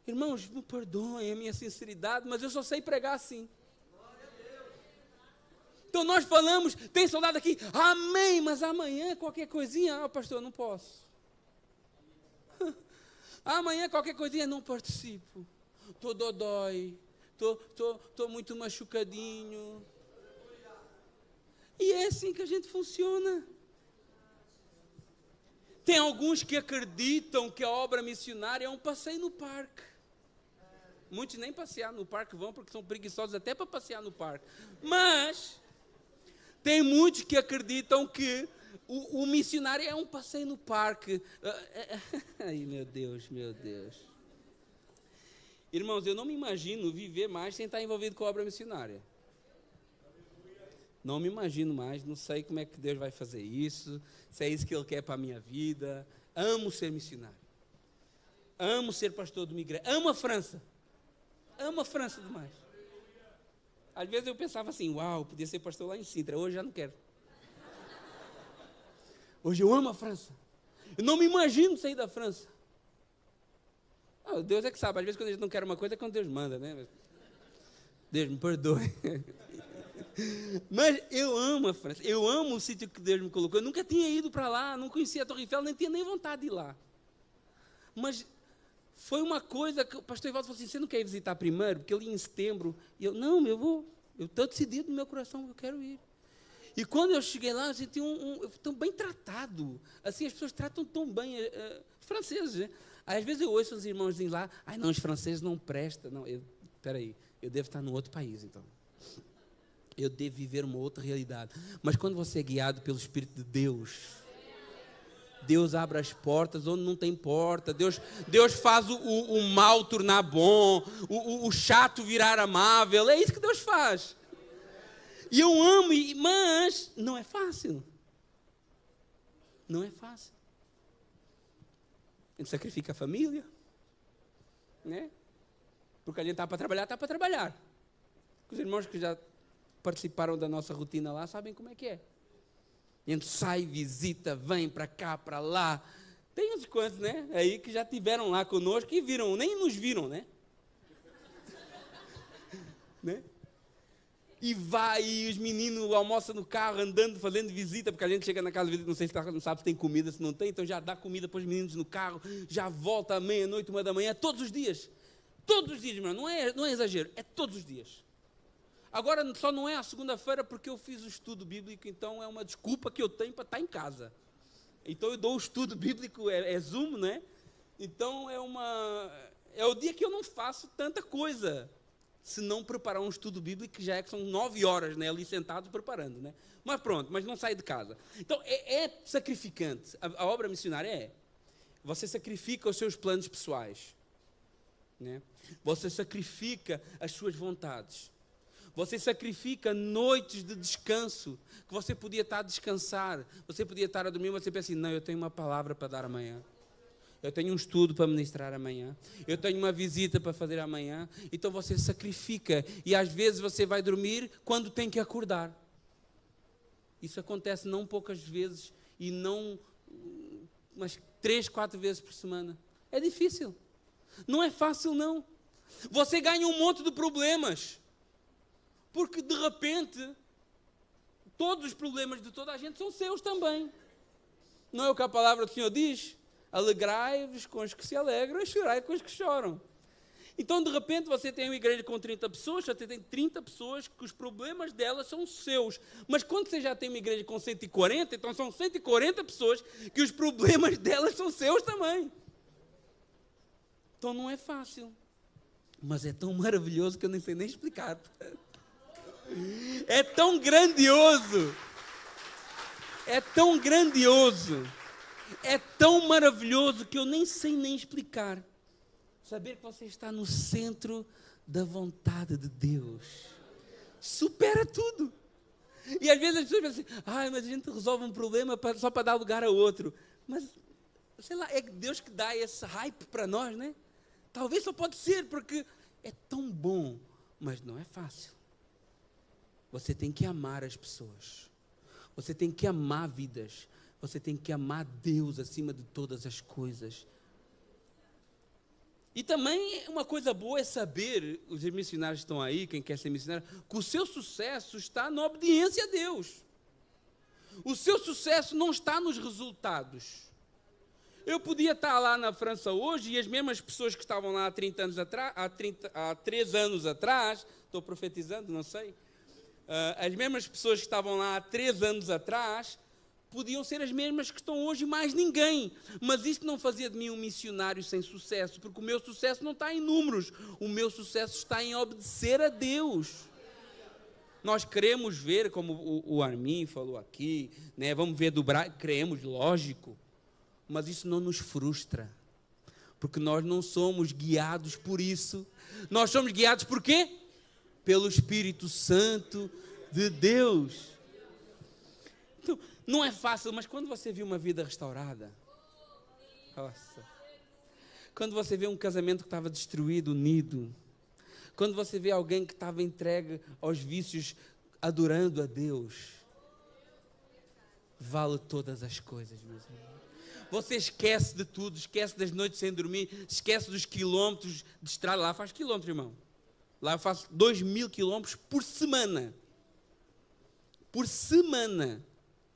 Irmãos, me perdoem a minha sinceridade, mas eu só sei pregar assim. Então nós falamos, tem soldado aqui, amém, mas amanhã qualquer coisinha, pastor, eu não posso. Amanhã qualquer coisinha, não participo. Estou dodói, estou muito machucadinho. E é assim que a gente funciona. Tem alguns que acreditam que a obra missionária é um passeio no parque. Muitos nem passear no parque vão porque são preguiçosos até para passear no parque. Mas tem muitos que acreditam que o missionário é um passeio no parque. Ai, meu Deus, meu Deus. Irmãos, eu não me imagino viver mais sem estar envolvido com a obra missionária. Não me imagino mais, não sei como é que Deus vai fazer isso, se é isso que Ele quer para a minha vida. Amo ser missionário. Amo ser pastor de uma igreja. Amo a França. Amo a França demais. Às vezes eu pensava assim, uau, podia ser pastor lá em Sintra. Hoje já não quero. Hoje eu amo a França. Eu não me imagino sair da França. Deus é que sabe. Às vezes quando a gente não quer uma coisa é quando Deus manda, né? Deus me perdoe. Mas eu amo a França. Eu amo o sítio que Deus me colocou. Eu nunca tinha ido para lá, não conhecia a Torre Eiffel, nem tinha nem vontade de ir lá. Mas foi uma coisa que o pastor Evaldo falou assim, você não quer ir visitar primeiro? Porque eu ia em setembro. E eu, não, eu vou. Eu estou decidido no meu coração que eu quero ir. E quando eu cheguei lá, eu senti eu fui tão bem tratado. Assim, as pessoas tratam tão bem os franceses, né? Às vezes eu ouço os irmãozinhos lá, não, os franceses não prestam. Não, peraí, eu devo estar num outro país, então. Eu devo viver uma outra realidade. Mas quando você é guiado pelo Espírito de Deus, Deus abre as portas onde não tem porta. Deus faz o mal tornar bom, o chato virar amável. É isso que Deus faz. E eu amo, mas não é fácil. Não é fácil. A gente sacrifica a família, né? Porque a gente está para trabalhar, Os irmãos que já participaram da nossa rotina lá sabem como é que é. A gente sai, visita, vem para cá, para lá. Tem uns quantos, né? Aí que já tiveram lá conosco e viram, nem nos viram, né? Né? E vai, e os meninos almoçam no carro, andando, fazendo visita, porque a gente chega na casa de visita, não sei se não sabe se tem comida, se não tem, então já dá comida para os meninos no carro, já volta à meia-noite, 1h, todos os dias. Todos os dias, irmão, não é exagero, é todos os dias. Agora, só não é a segunda-feira porque eu fiz o estudo bíblico, então é uma desculpa que eu tenho para estar em casa. Então eu dou o estudo bíblico, é Zoom, né? Então é o dia que eu não faço tanta coisa, se não preparar um estudo bíblico, que já é que são 9 horas, né, ali sentados preparando, né? Mas pronto, mas não sai de casa. Então é sacrificante. A obra missionária é. Você sacrifica os seus planos pessoais, né? Você sacrifica as suas vontades. Você sacrifica noites de descanso, que você podia estar a descansar, você podia estar a dormir, você pensa assim, não, eu tenho uma palavra para dar amanhã. Eu tenho um estudo para ministrar amanhã. Eu tenho uma visita para fazer amanhã. Então você sacrifica. E às vezes você vai dormir quando tem que acordar. Isso acontece não poucas vezes e não umas 3, 4 vezes por semana. É difícil. Não é fácil, não. Você ganha um monte de problemas. Porque de repente, todos os problemas de toda a gente são seus também. Não é o que a palavra do Senhor diz? Alegrai-vos com os que se alegram e chorai com os que choram. Então, de repente, você tem uma igreja com 30 pessoas, você tem 30 pessoas que os problemas delas são seus. Mas quando você já tem uma igreja com 140, então são 140 pessoas que os problemas delas são seus também. Então não é fácil. Mas é tão maravilhoso que eu nem sei nem explicar. É tão grandioso. É tão grandioso. É tão maravilhoso que eu nem sei nem explicar. Saber que você está no centro da vontade de Deus. Supera tudo. E às vezes as pessoas pensam assim, mas a gente resolve um problema só para dar lugar a outro. Mas, sei lá, é Deus que dá esse hype para nós, né? Talvez só pode ser, porque é tão bom, mas não é fácil. Você tem que amar as pessoas. Você tem que amar vidas. Você tem que amar Deus acima de todas as coisas. E também uma coisa boa é saber, os missionários estão aí, quem quer ser missionário, que o seu sucesso está na obediência a Deus. O seu sucesso não está nos resultados. Eu podia estar lá na França hoje e as mesmas pessoas que estavam lá há 30 anos atrás, há 3 anos atrás, estou profetizando, não sei, as mesmas pessoas que estavam lá há 3 anos atrás, podiam ser as mesmas que estão hoje, mais ninguém. Mas isto não fazia de mim um missionário sem sucesso, porque o meu sucesso não está em números, o meu sucesso está em obedecer a Deus. Nós queremos ver, como o Armin falou aqui, né? Vamos ver do Brasil, queremos, lógico, mas isso não nos frustra, porque nós não somos guiados por isso. Nós somos guiados por quê? Pelo Espírito Santo de Deus. Então, não é fácil, mas quando você vê uma vida restaurada, nossa, quando você vê um casamento que estava destruído, unido, quando você vê alguém que estava entregue aos vícios, adorando a Deus, vale todas as coisas, meus irmãos. Você esquece de tudo, esquece das noites sem dormir, esquece dos quilômetros de estrada. Lá faz quilômetros, irmão. Lá eu faço 2.000 quilômetros por semana. Por semana.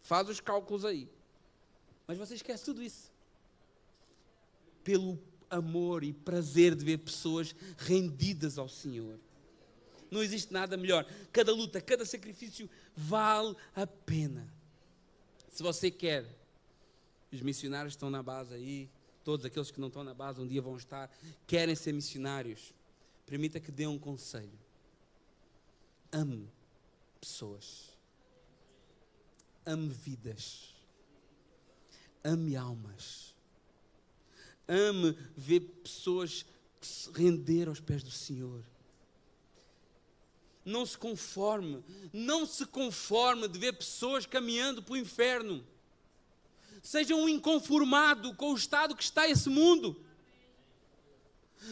Faz os cálculos aí. Mas você esquece tudo isso. Pelo amor e prazer de ver pessoas rendidas ao Senhor. Não existe nada melhor. Cada luta, cada sacrifício vale a pena. Se você quer, os missionários estão na base aí, todos aqueles que não estão na base um dia vão estar, querem ser missionários, permita que dê um conselho. Ame pessoas. Ame vidas. Ame almas. Ame ver pessoas que se render aos pés do Senhor. Não se conforme de ver pessoas caminhando para o inferno. Seja um inconformado com o estado que está esse mundo.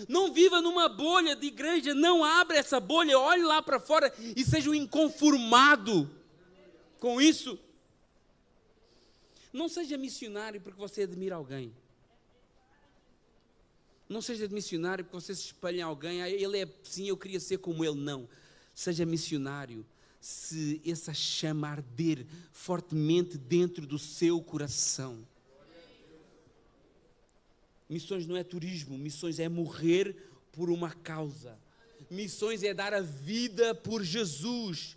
Não viva numa bolha de igreja, não abra essa bolha, olhe lá para fora e seja um inconformado com isso. Não seja missionário porque você admira alguém. Não seja missionário porque você se espelha em alguém. Ele é assim, eu queria ser como ele. Não. Seja missionário se essa chama arder fortemente dentro do seu coração. Missões não é turismo, missões é morrer por uma causa. Missões é dar a vida por Jesus.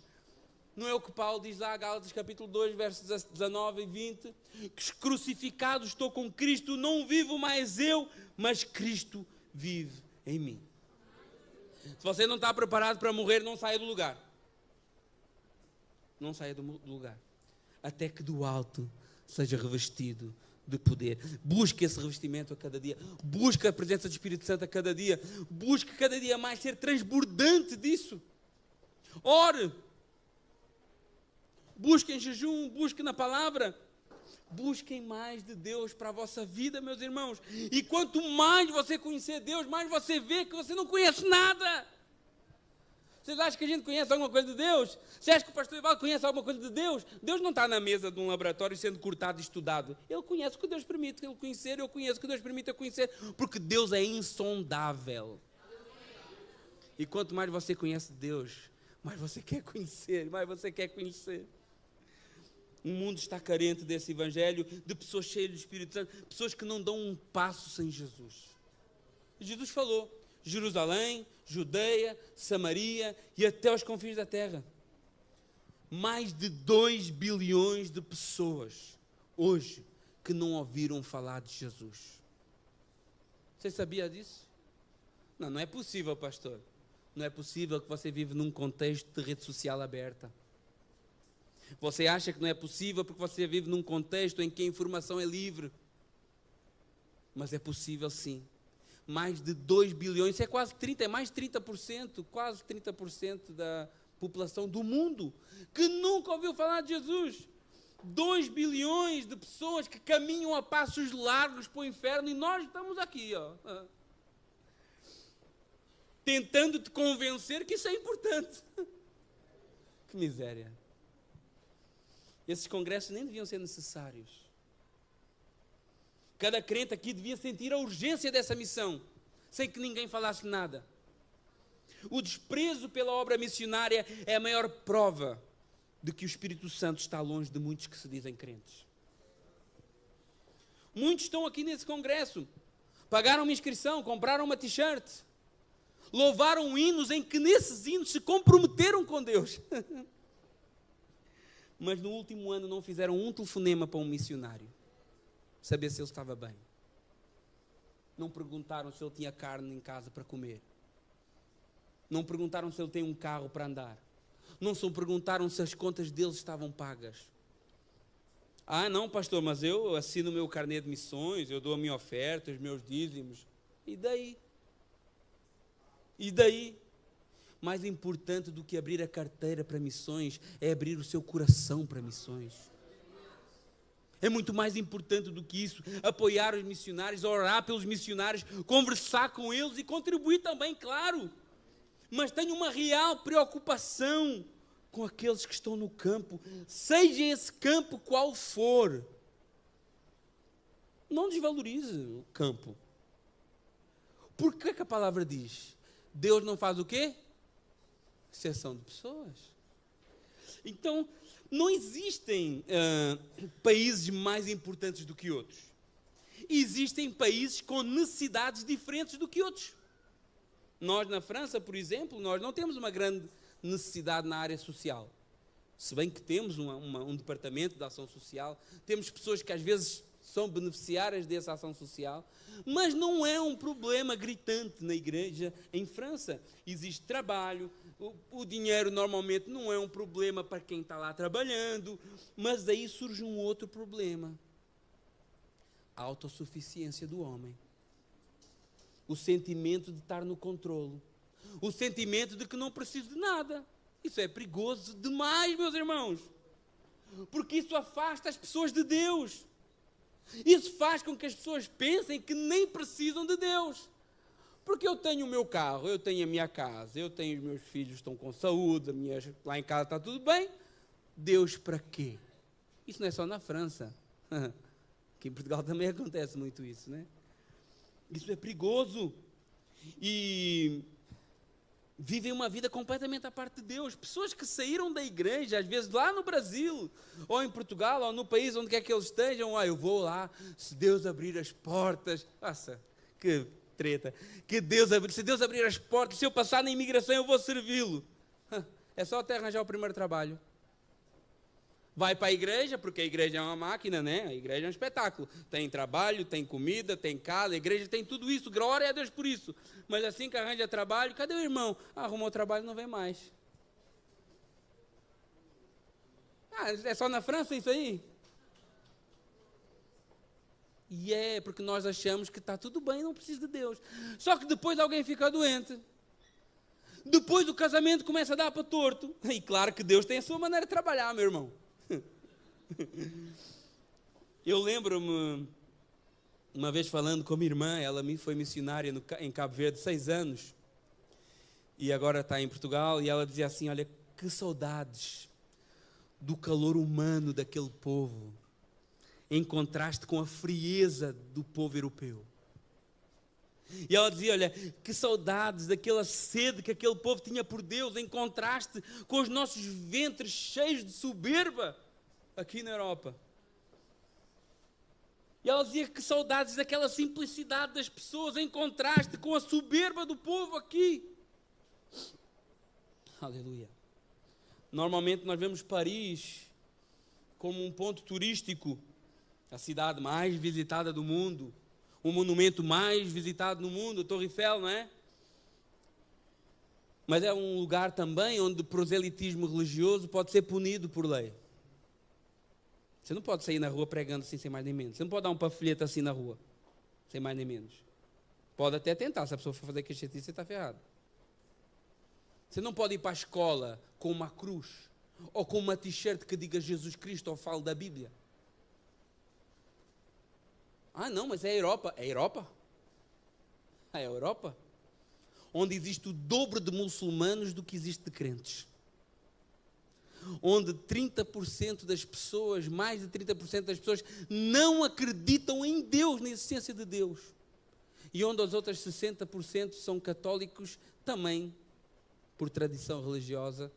Não é o que Paulo diz lá, Gálatas capítulo 2, versos 19 e 20, que crucificado estou com Cristo, não vivo mais eu, mas Cristo vive em mim. Se você não está preparado para morrer, não saia do lugar. Não saia do lugar. Até que do alto seja revestido de poder. Busque esse revestimento a cada dia. Busque a presença do Espírito Santo a cada dia. Busque cada dia mais ser transbordante disso. Ore. Busque em jejum, busque na palavra. Busquem mais de Deus para a vossa vida, meus irmãos. E quanto mais você conhecer Deus, mais você vê que você não conhece nada. Vocês acham que a gente conhece alguma coisa de Deus? Você acha que o pastor Evaldo conhece alguma coisa de Deus? Deus não está na mesa de um laboratório sendo cortado e estudado. Ele conhece o que Deus permite ele conhecer, eu conheço o que Deus permite eu conhecer, porque Deus é insondável. E quanto mais você conhece Deus, mais você quer conhecer, mais você quer conhecer. O mundo está carente desse evangelho, de pessoas cheias do Espírito Santo, pessoas que não dão um passo sem Jesus. Jesus falou, Jerusalém, Judeia, Samaria e até os confins da terra. Mais de 2 bilhões de pessoas hoje que não ouviram falar de Jesus. Você sabia disso? Não, não é possível, pastor. Não é possível que você vive num contexto de rede social aberta. Você acha que não é possível porque você vive num contexto em que a informação é livre. Mas é possível sim. Mais de 2 bilhões, isso é quase 30%, é mais de 30%, quase 30% da população do mundo que nunca ouviu falar de Jesus. 2 bilhões de pessoas que caminham a passos largos para o inferno e nós estamos aqui, tentando te convencer que isso é importante. Que miséria. Esses congressos nem deviam ser necessários. Cada crente aqui devia sentir a urgência dessa missão, sem que ninguém falasse nada. O desprezo pela obra missionária é a maior prova de que o Espírito Santo está longe de muitos que se dizem crentes. Muitos estão aqui nesse congresso, pagaram uma inscrição, compraram uma t-shirt, louvaram hinos em que nesses hinos se comprometeram com Deus. mas no último ano não fizeram um telefonema para um missionário, saber se ele estava bem. Não perguntaram se ele tinha carne em casa para comer. Não perguntaram se ele tem um carro para andar. Não só perguntaram se as contas deles estavam pagas. Ah, não, pastor, mas eu assino o meu carnê de missões, eu dou a minha oferta, os meus dízimos. E daí? E daí? Mais importante do que abrir a carteira para missões é abrir o seu coração para missões. É muito mais importante do que isso, apoiar os missionários, orar pelos missionários, conversar com eles e contribuir também, claro. Mas tenho uma real preocupação com aqueles que estão no campo, seja esse campo qual for. Não desvalorize o campo. Por que a palavra diz? Deus não faz o quê? Exceção de pessoas. Então, não existem países mais importantes do que outros. Existem países com necessidades diferentes do que outros. Nós, na França, por exemplo, nós não temos uma grande necessidade na área social. Se bem que temos um departamento de ação social, temos pessoas que às vezes são beneficiárias dessa ação social, mas não é um problema gritante na igreja em França. Existe trabalho, o dinheiro normalmente não é um problema para quem está lá trabalhando, mas daí surge um outro problema. A autossuficiência do homem. O sentimento de estar no controlo. O sentimento de que não preciso de nada. Isso é perigoso demais, meus irmãos. Porque isso afasta as pessoas de Deus. Isso faz com que as pessoas pensem que nem precisam de Deus. Porque eu tenho o meu carro, eu tenho a minha casa, eu tenho os meus filhos, estão com saúde, lá em casa está tudo bem. Deus para quê? Isso não é só na França. Aqui em Portugal também acontece muito isso, né? Isso é perigoso. E vivem uma vida completamente à parte de Deus. Pessoas que saíram da igreja, às vezes lá no Brasil, ou em Portugal, ou no país onde quer que eles estejam, eu vou lá, se Deus abrir as portas. Nossa, que treta. Se Deus abrir as portas, se eu passar na imigração, eu vou servi-lo. É só até arranjar o primeiro trabalho. Vai para a igreja, porque a igreja é uma máquina, né? A igreja é um espetáculo. Tem trabalho, tem comida, tem casa, a igreja tem tudo isso. Glória a Deus por isso. Mas assim que arranja trabalho, cadê o irmão? Arrumou trabalho, não vem mais. É só na França isso aí? E é porque nós achamos que está tudo bem, não precisa de Deus. Só que depois alguém fica doente. Depois o casamento começa a dar para torto. E claro que Deus tem a sua maneira de trabalhar, meu irmão. Eu lembro-me, uma vez falando com a minha irmã, ela foi missionária em Cabo Verde 6 anos, e agora está em Portugal, e ela dizia assim, olha, que saudades do calor humano daquele povo, em contraste com a frieza do povo europeu. E ela dizia, olha, que saudades daquela sede que aquele povo tinha por Deus, em contraste com os nossos ventres cheios de soberba aqui na Europa. E ela dizia que saudades daquela simplicidade das pessoas, em contraste com a soberba do povo aqui. Aleluia. Normalmente nós vemos Paris como um ponto turístico, a cidade mais visitada do mundo, o monumento mais visitado no mundo, a Torre Eiffel, não é? Mas é um lugar também onde o proselitismo religioso pode ser punido por lei. Você não pode sair na rua pregando assim, sem mais nem menos. Você não pode dar um panfleto assim na rua, sem mais nem menos. Pode até tentar, se a pessoa for fazer queixetice, você está ferrado. Você não pode ir para a escola com uma cruz, ou com uma t-shirt que diga Jesus Cristo, ou fale da Bíblia. Ah, não, mas é a Europa. É a Europa? É a Europa? Onde existe o dobro de muçulmanos do que existe de crentes. Onde 30% das pessoas, mais de 30% das pessoas, não acreditam em Deus, na existência de Deus. E onde as outras 60% são católicos, também, por tradição religiosa,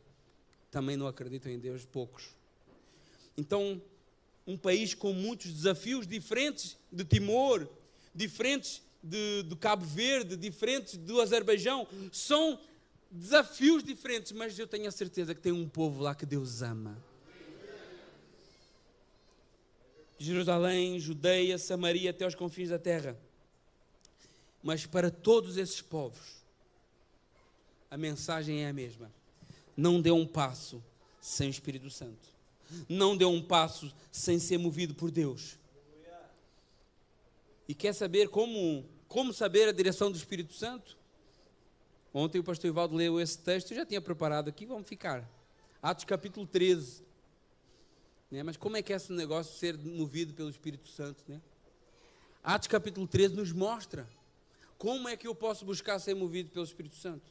também não acreditam em Deus, poucos. Então, um país com muitos desafios diferentes de Timor, diferentes de Cabo Verde, diferentes do Azerbaijão, são desafios diferentes, mas eu tenho a certeza que tem um povo lá que Deus ama. Jerusalém, Judeia, Samaria, até aos confins da terra. Mas para todos esses povos, a mensagem é a mesma. Não dê um passo sem o Espírito Santo. Não dê um passo sem ser movido por Deus. E quer saber como saber a direção do Espírito Santo? Ontem o pastor Ivaldo leu esse texto, eu já tinha preparado aqui, vamos ficar. Atos capítulo 13. Né? Mas como é que é esse negócio de ser movido pelo Espírito Santo? Né? Atos capítulo 13 nos mostra como é que eu posso buscar ser movido pelo Espírito Santo.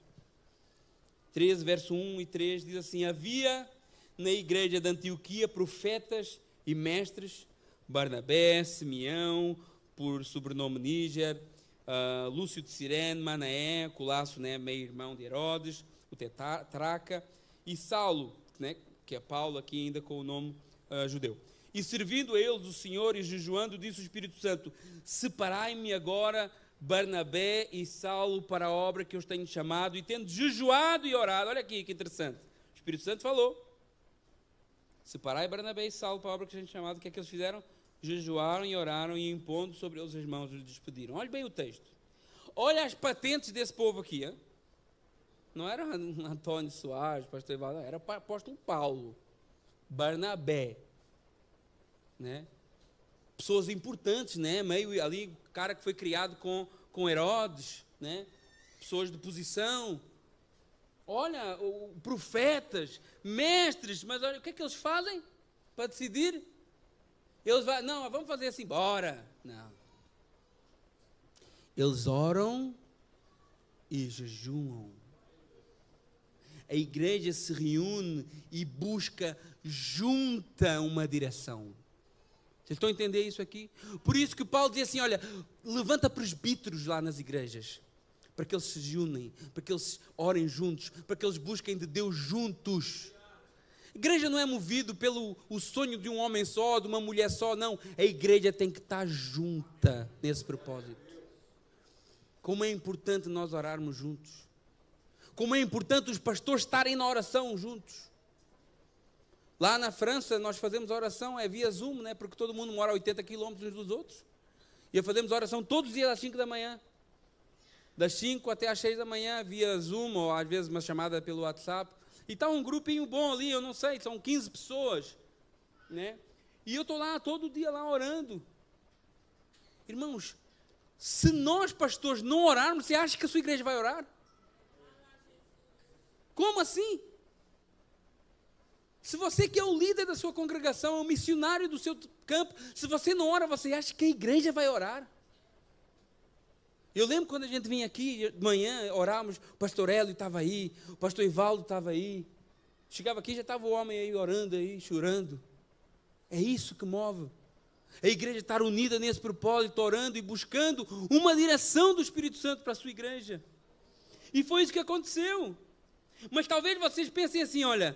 13, verso 1 e 3 diz assim: havia na igreja de Antioquia profetas e mestres, Barnabé, Simeão, por sobrenome Níger, Lúcio de Cirene, Manaé, Colasso, né, meio-irmão de Herodes, o Tetraca, e Saulo, né, que é Paulo aqui ainda com o nome judeu. E servindo a eles o Senhor e jejuando, disse o Espírito Santo: separai-me agora Barnabé e Saulo para a obra que eu os tenho chamado. E tendo jejuado e orado, olha aqui que interessante, o Espírito Santo falou: separai Barnabé e Saulo para a obra que eu tenho chamado. O que é que eles fizeram? Jejuaram e oraram, e impondo sobre eles as mãos, os despediram. Olha bem o texto. Olha as patentes desse povo aqui. Hein? Não era Antônio Soares, pastor Ivaldo, era o apóstolo Paulo, Barnabé, né? Pessoas importantes, né? Meio ali, cara que foi criado com Herodes, né? Pessoas de posição. Olha, profetas, mestres, mas olha, o que é que eles fazem para decidir? Eles vão, não, vamos fazer assim, bora. Não. Eles oram e jejuam. A igreja se reúne e busca junta uma direção. Vocês estão a entender isso aqui? Por isso que Paulo diz assim, olha, levanta presbíteros lá nas igrejas, para que eles se unem, para que eles orem juntos, para que eles busquem de Deus juntos. A igreja não é movido pelo o sonho de um homem só, de uma mulher só, não. A igreja tem que estar junta nesse propósito. Como é importante nós orarmos juntos. Como é importante os pastores estarem na oração juntos. Lá na França, nós fazemos oração, é via Zoom, né? Porque todo mundo mora a 80 quilômetros uns dos outros. E fazemos oração todos os dias às 5 da manhã. Das 5 até às 6 da manhã, via Zoom, ou às vezes uma chamada pelo WhatsApp. E está um grupinho bom ali, eu não sei, são 15 pessoas. Né? E eu estou lá, todo dia lá orando. Irmãos, se nós pastores não orarmos, você acha que a sua igreja vai orar? Como assim? Se você que é o líder da sua congregação, é o missionário do seu campo, se você não ora, você acha que a igreja vai orar? Eu lembro quando a gente vinha aqui de manhã, orávamos, o pastor Hélio estava aí, o pastor Ivaldo estava aí. Chegava aqui, já estava o homem aí orando, aí, chorando. É isso que move. A igreja estar unida nesse propósito, orando e buscando uma direção do Espírito Santo para a sua igreja. E foi isso que aconteceu. Mas talvez vocês pensem assim, olha,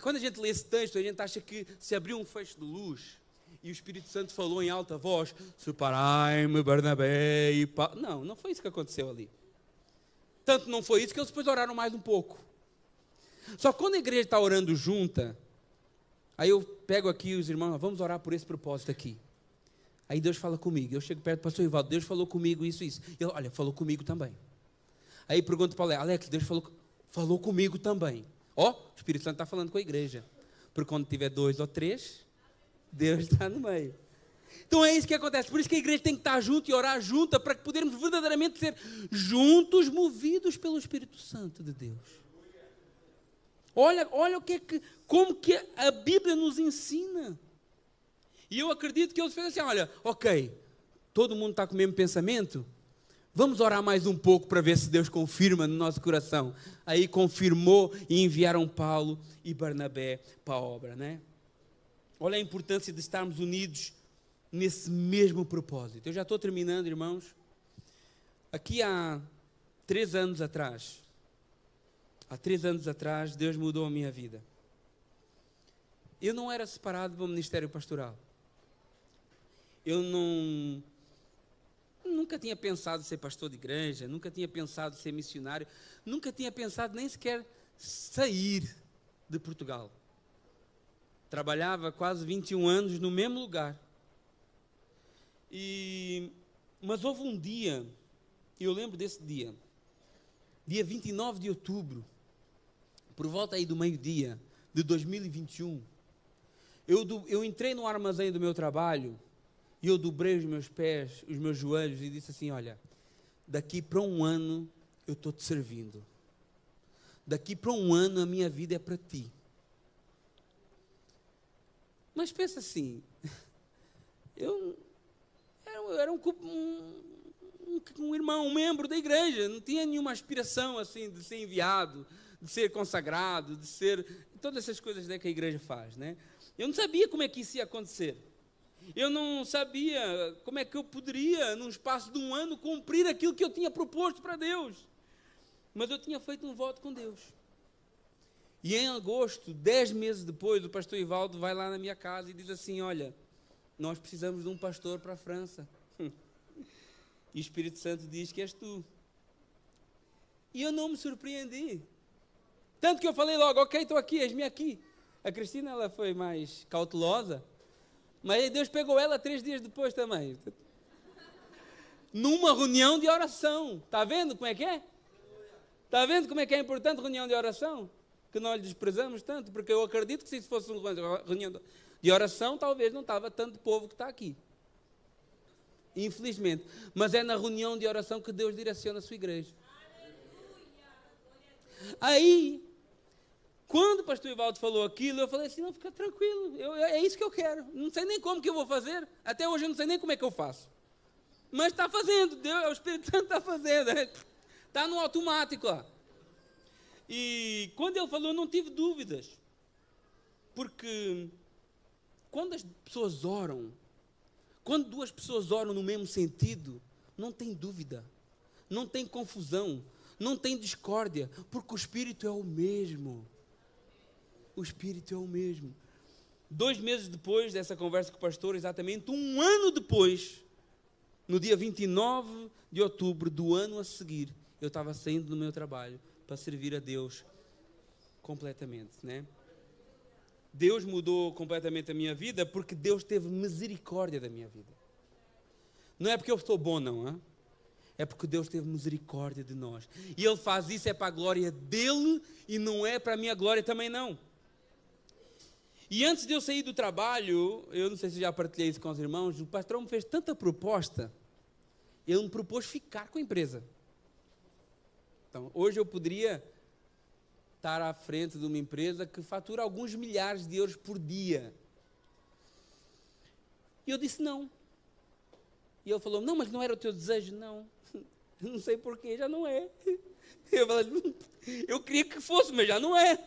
quando a gente lê esse texto, a gente acha que se abriu um feixe de luz e o Espírito Santo falou em alta voz: separai-me Barnabé e Paulo. Não, não foi isso que aconteceu ali. Tanto não foi isso que eles depois oraram mais um pouco. Só que quando a igreja está orando junta, aí eu pego aqui os irmãos, vamos orar por esse propósito aqui. Aí Deus fala comigo, eu chego perto do pastor Ivaldo, Deus falou comigo isso. Ele, olha, falou comigo também. Aí pergunto para o Alex, Deus falou comigo também. Ó, o Espírito Santo está falando com a igreja. Porque quando tiver 2 ou 3, Deus está no meio. Então é isso que acontece. Por isso que a igreja tem que estar junto e orar junta, para que podermos verdadeiramente ser juntos, movidos pelo Espírito Santo de Deus. Olha como que a Bíblia nos ensina. E eu acredito que eles fez assim, olha, ok, todo mundo está com o mesmo pensamento, vamos orar mais um pouco para ver se Deus confirma no nosso coração. Aí confirmou e enviaram Paulo e Barnabé para a obra, né? Olha a importância de estarmos unidos nesse mesmo propósito. Eu já estou terminando, irmãos. Aqui há 3 anos atrás, Deus mudou a minha vida. Eu não era separado para o ministério pastoral. Eu nunca tinha pensado em ser pastor de igreja, nunca tinha pensado em ser missionário, nunca tinha pensado nem sequer sair de Portugal. trabalhava quase 21 anos no mesmo lugar. Mas houve um dia, eu lembro desse dia 29 de outubro, por volta aí do meio-dia de 2021, eu entrei no armazém do meu trabalho e eu dobrei os meus pés, os meus joelhos e disse assim: olha, daqui para um ano eu estou te servindo. Daqui para um ano a minha vida é para ti. Mas pensa assim, eu era um irmão, um membro da igreja, não tinha nenhuma aspiração assim de ser enviado, de ser consagrado, de ser todas essas coisas, né, que a igreja faz, né? Eu não sabia como é que isso ia acontecer. Eu não sabia como é que eu poderia, num espaço de um ano, cumprir aquilo que eu tinha proposto para Deus. Mas eu tinha feito um voto com Deus. E em agosto, 10 meses depois, o pastor Ivaldo vai lá na minha casa e diz assim: olha, nós precisamos de um pastor para a França. E o Espírito Santo diz que és tu. E eu não me surpreendi. Tanto que eu falei logo: ok, estou aqui, és-me aqui. A Cristina, ela foi mais cautelosa, mas Deus pegou ela 3 dias depois também. Numa reunião de oração. Está vendo como é que é? Está vendo como é que é importante reunião de oração? Que nós desprezamos tanto, porque eu acredito que se isso fosse uma reunião de oração, talvez não estava tanto povo que está aqui. Infelizmente. Mas é na reunião de oração que Deus direciona a sua igreja. Aí, quando o pastor Ivaldo falou aquilo, eu falei assim: não, fica tranquilo, é isso que eu quero. Não sei nem como que eu vou fazer. Até hoje eu não sei nem como é que eu faço. Mas está fazendo, Deus, o Espírito Santo está fazendo. Está no automático lá. E quando ele falou, eu não tive dúvidas. Porque quando as pessoas oram, quando 2 pessoas oram no mesmo sentido, não tem dúvida, não tem confusão, não tem discórdia, porque o Espírito é o mesmo. O Espírito é o mesmo. 2 meses depois dessa conversa com o pastor, exatamente 1 ano depois, no dia 29 de outubro do ano a seguir, eu estava saindo do meu trabalho para servir a Deus completamente, né? Deus mudou completamente a minha vida porque Deus teve misericórdia da minha vida. Não é porque eu sou bom, não, hein? É porque Deus teve misericórdia de nós. E Ele faz isso é para a glória dEle e não é para a minha glória também, não. E antes de eu sair do trabalho, eu não sei se já partilhei isso com os irmãos, o pastor me fez tanta proposta, ele me propôs ficar com a empresa. Então, hoje eu poderia estar à frente de uma empresa que fatura alguns milhares de euros por dia. E eu disse não. E ele falou: não, mas não era o teu desejo? Não. Não sei porquê, já não é. Eu falei: eu queria que fosse, mas já não é.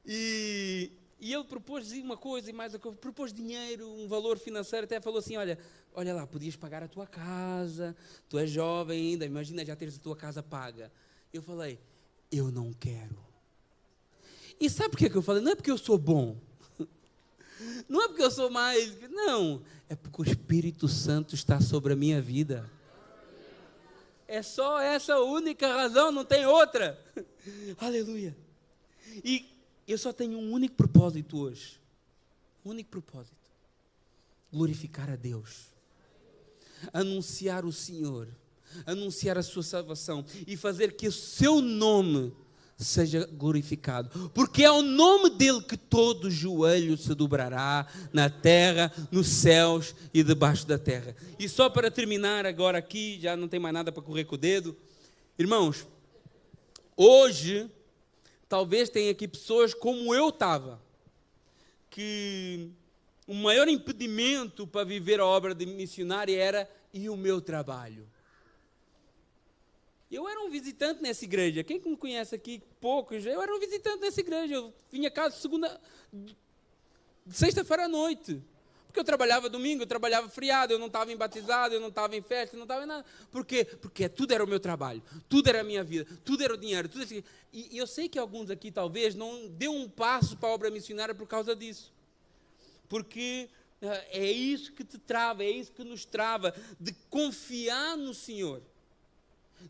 E ele propôs uma coisa e mais uma coisa, propôs dinheiro, um valor financeiro, até falou assim: olha lá, podias pagar a tua casa, tu és jovem ainda, imagina já teres a tua casa paga. Eu falei: eu não quero. E sabe por que eu falei? Não é porque eu sou bom, não é porque eu sou mais, não, é porque o Espírito Santo está sobre a minha vida. É só essa única razão, não tem outra. Aleluia. E eu só tenho um único propósito hoje. Um único propósito. Glorificar a Deus. Anunciar o Senhor. Anunciar a sua salvação. E fazer que o seu nome seja glorificado. Porque é ao nome dele que todo joelho se dobrará na terra, nos céus e debaixo da terra. E só para terminar agora aqui, já não tem mais nada para correr com o dedo. Irmãos, hoje talvez tenha aqui pessoas como eu estava, que o maior impedimento para viver a obra de missionária era e o meu trabalho. Eu era um visitante nessa igreja. Quem me conhece aqui, poucos, eu era um visitante nessa igreja. Eu vinha cá de sexta-feira à noite. Porque eu trabalhava domingo, eu trabalhava feriado, eu não estava em batizado, eu não estava em festa, eu não estava em nada. Por quê? Porque tudo era o meu trabalho, tudo era a minha vida, tudo era o dinheiro. Tudo assim. E eu sei que alguns aqui talvez não dêem um passo para a obra missionária por causa disso. Porque é isso que te trava, é isso que nos trava, de confiar no Senhor.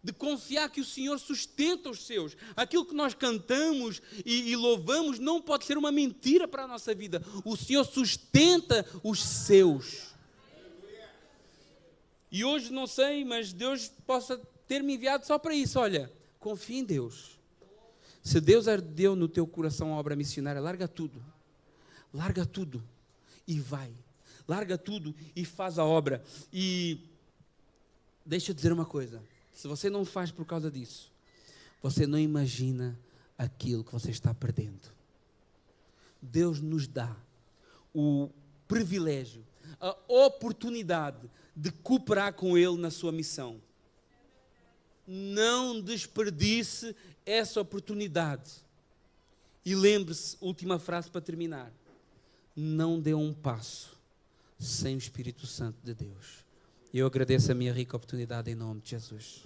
de confiar que o Senhor sustenta os seus. Aquilo que nós cantamos e louvamos não pode ser uma mentira para a nossa vida. O Senhor sustenta os seus. E hoje não sei, mas Deus possa ter me enviado só para isso. Olha, confia em Deus. Se Deus ardeu no teu coração a obra missionária, larga tudo e vai. Larga tudo e faz a obra. E deixa eu dizer uma coisa. Se você não faz por causa disso, você não imagina aquilo que você está perdendo. Deus nos dá o privilégio, a oportunidade de cooperar com Ele na sua missão. Não desperdice essa oportunidade. E lembre-se, última frase para terminar. Não dê um passo sem o Espírito Santo de Deus. Eu agradeço a minha rica oportunidade em nome de Jesus.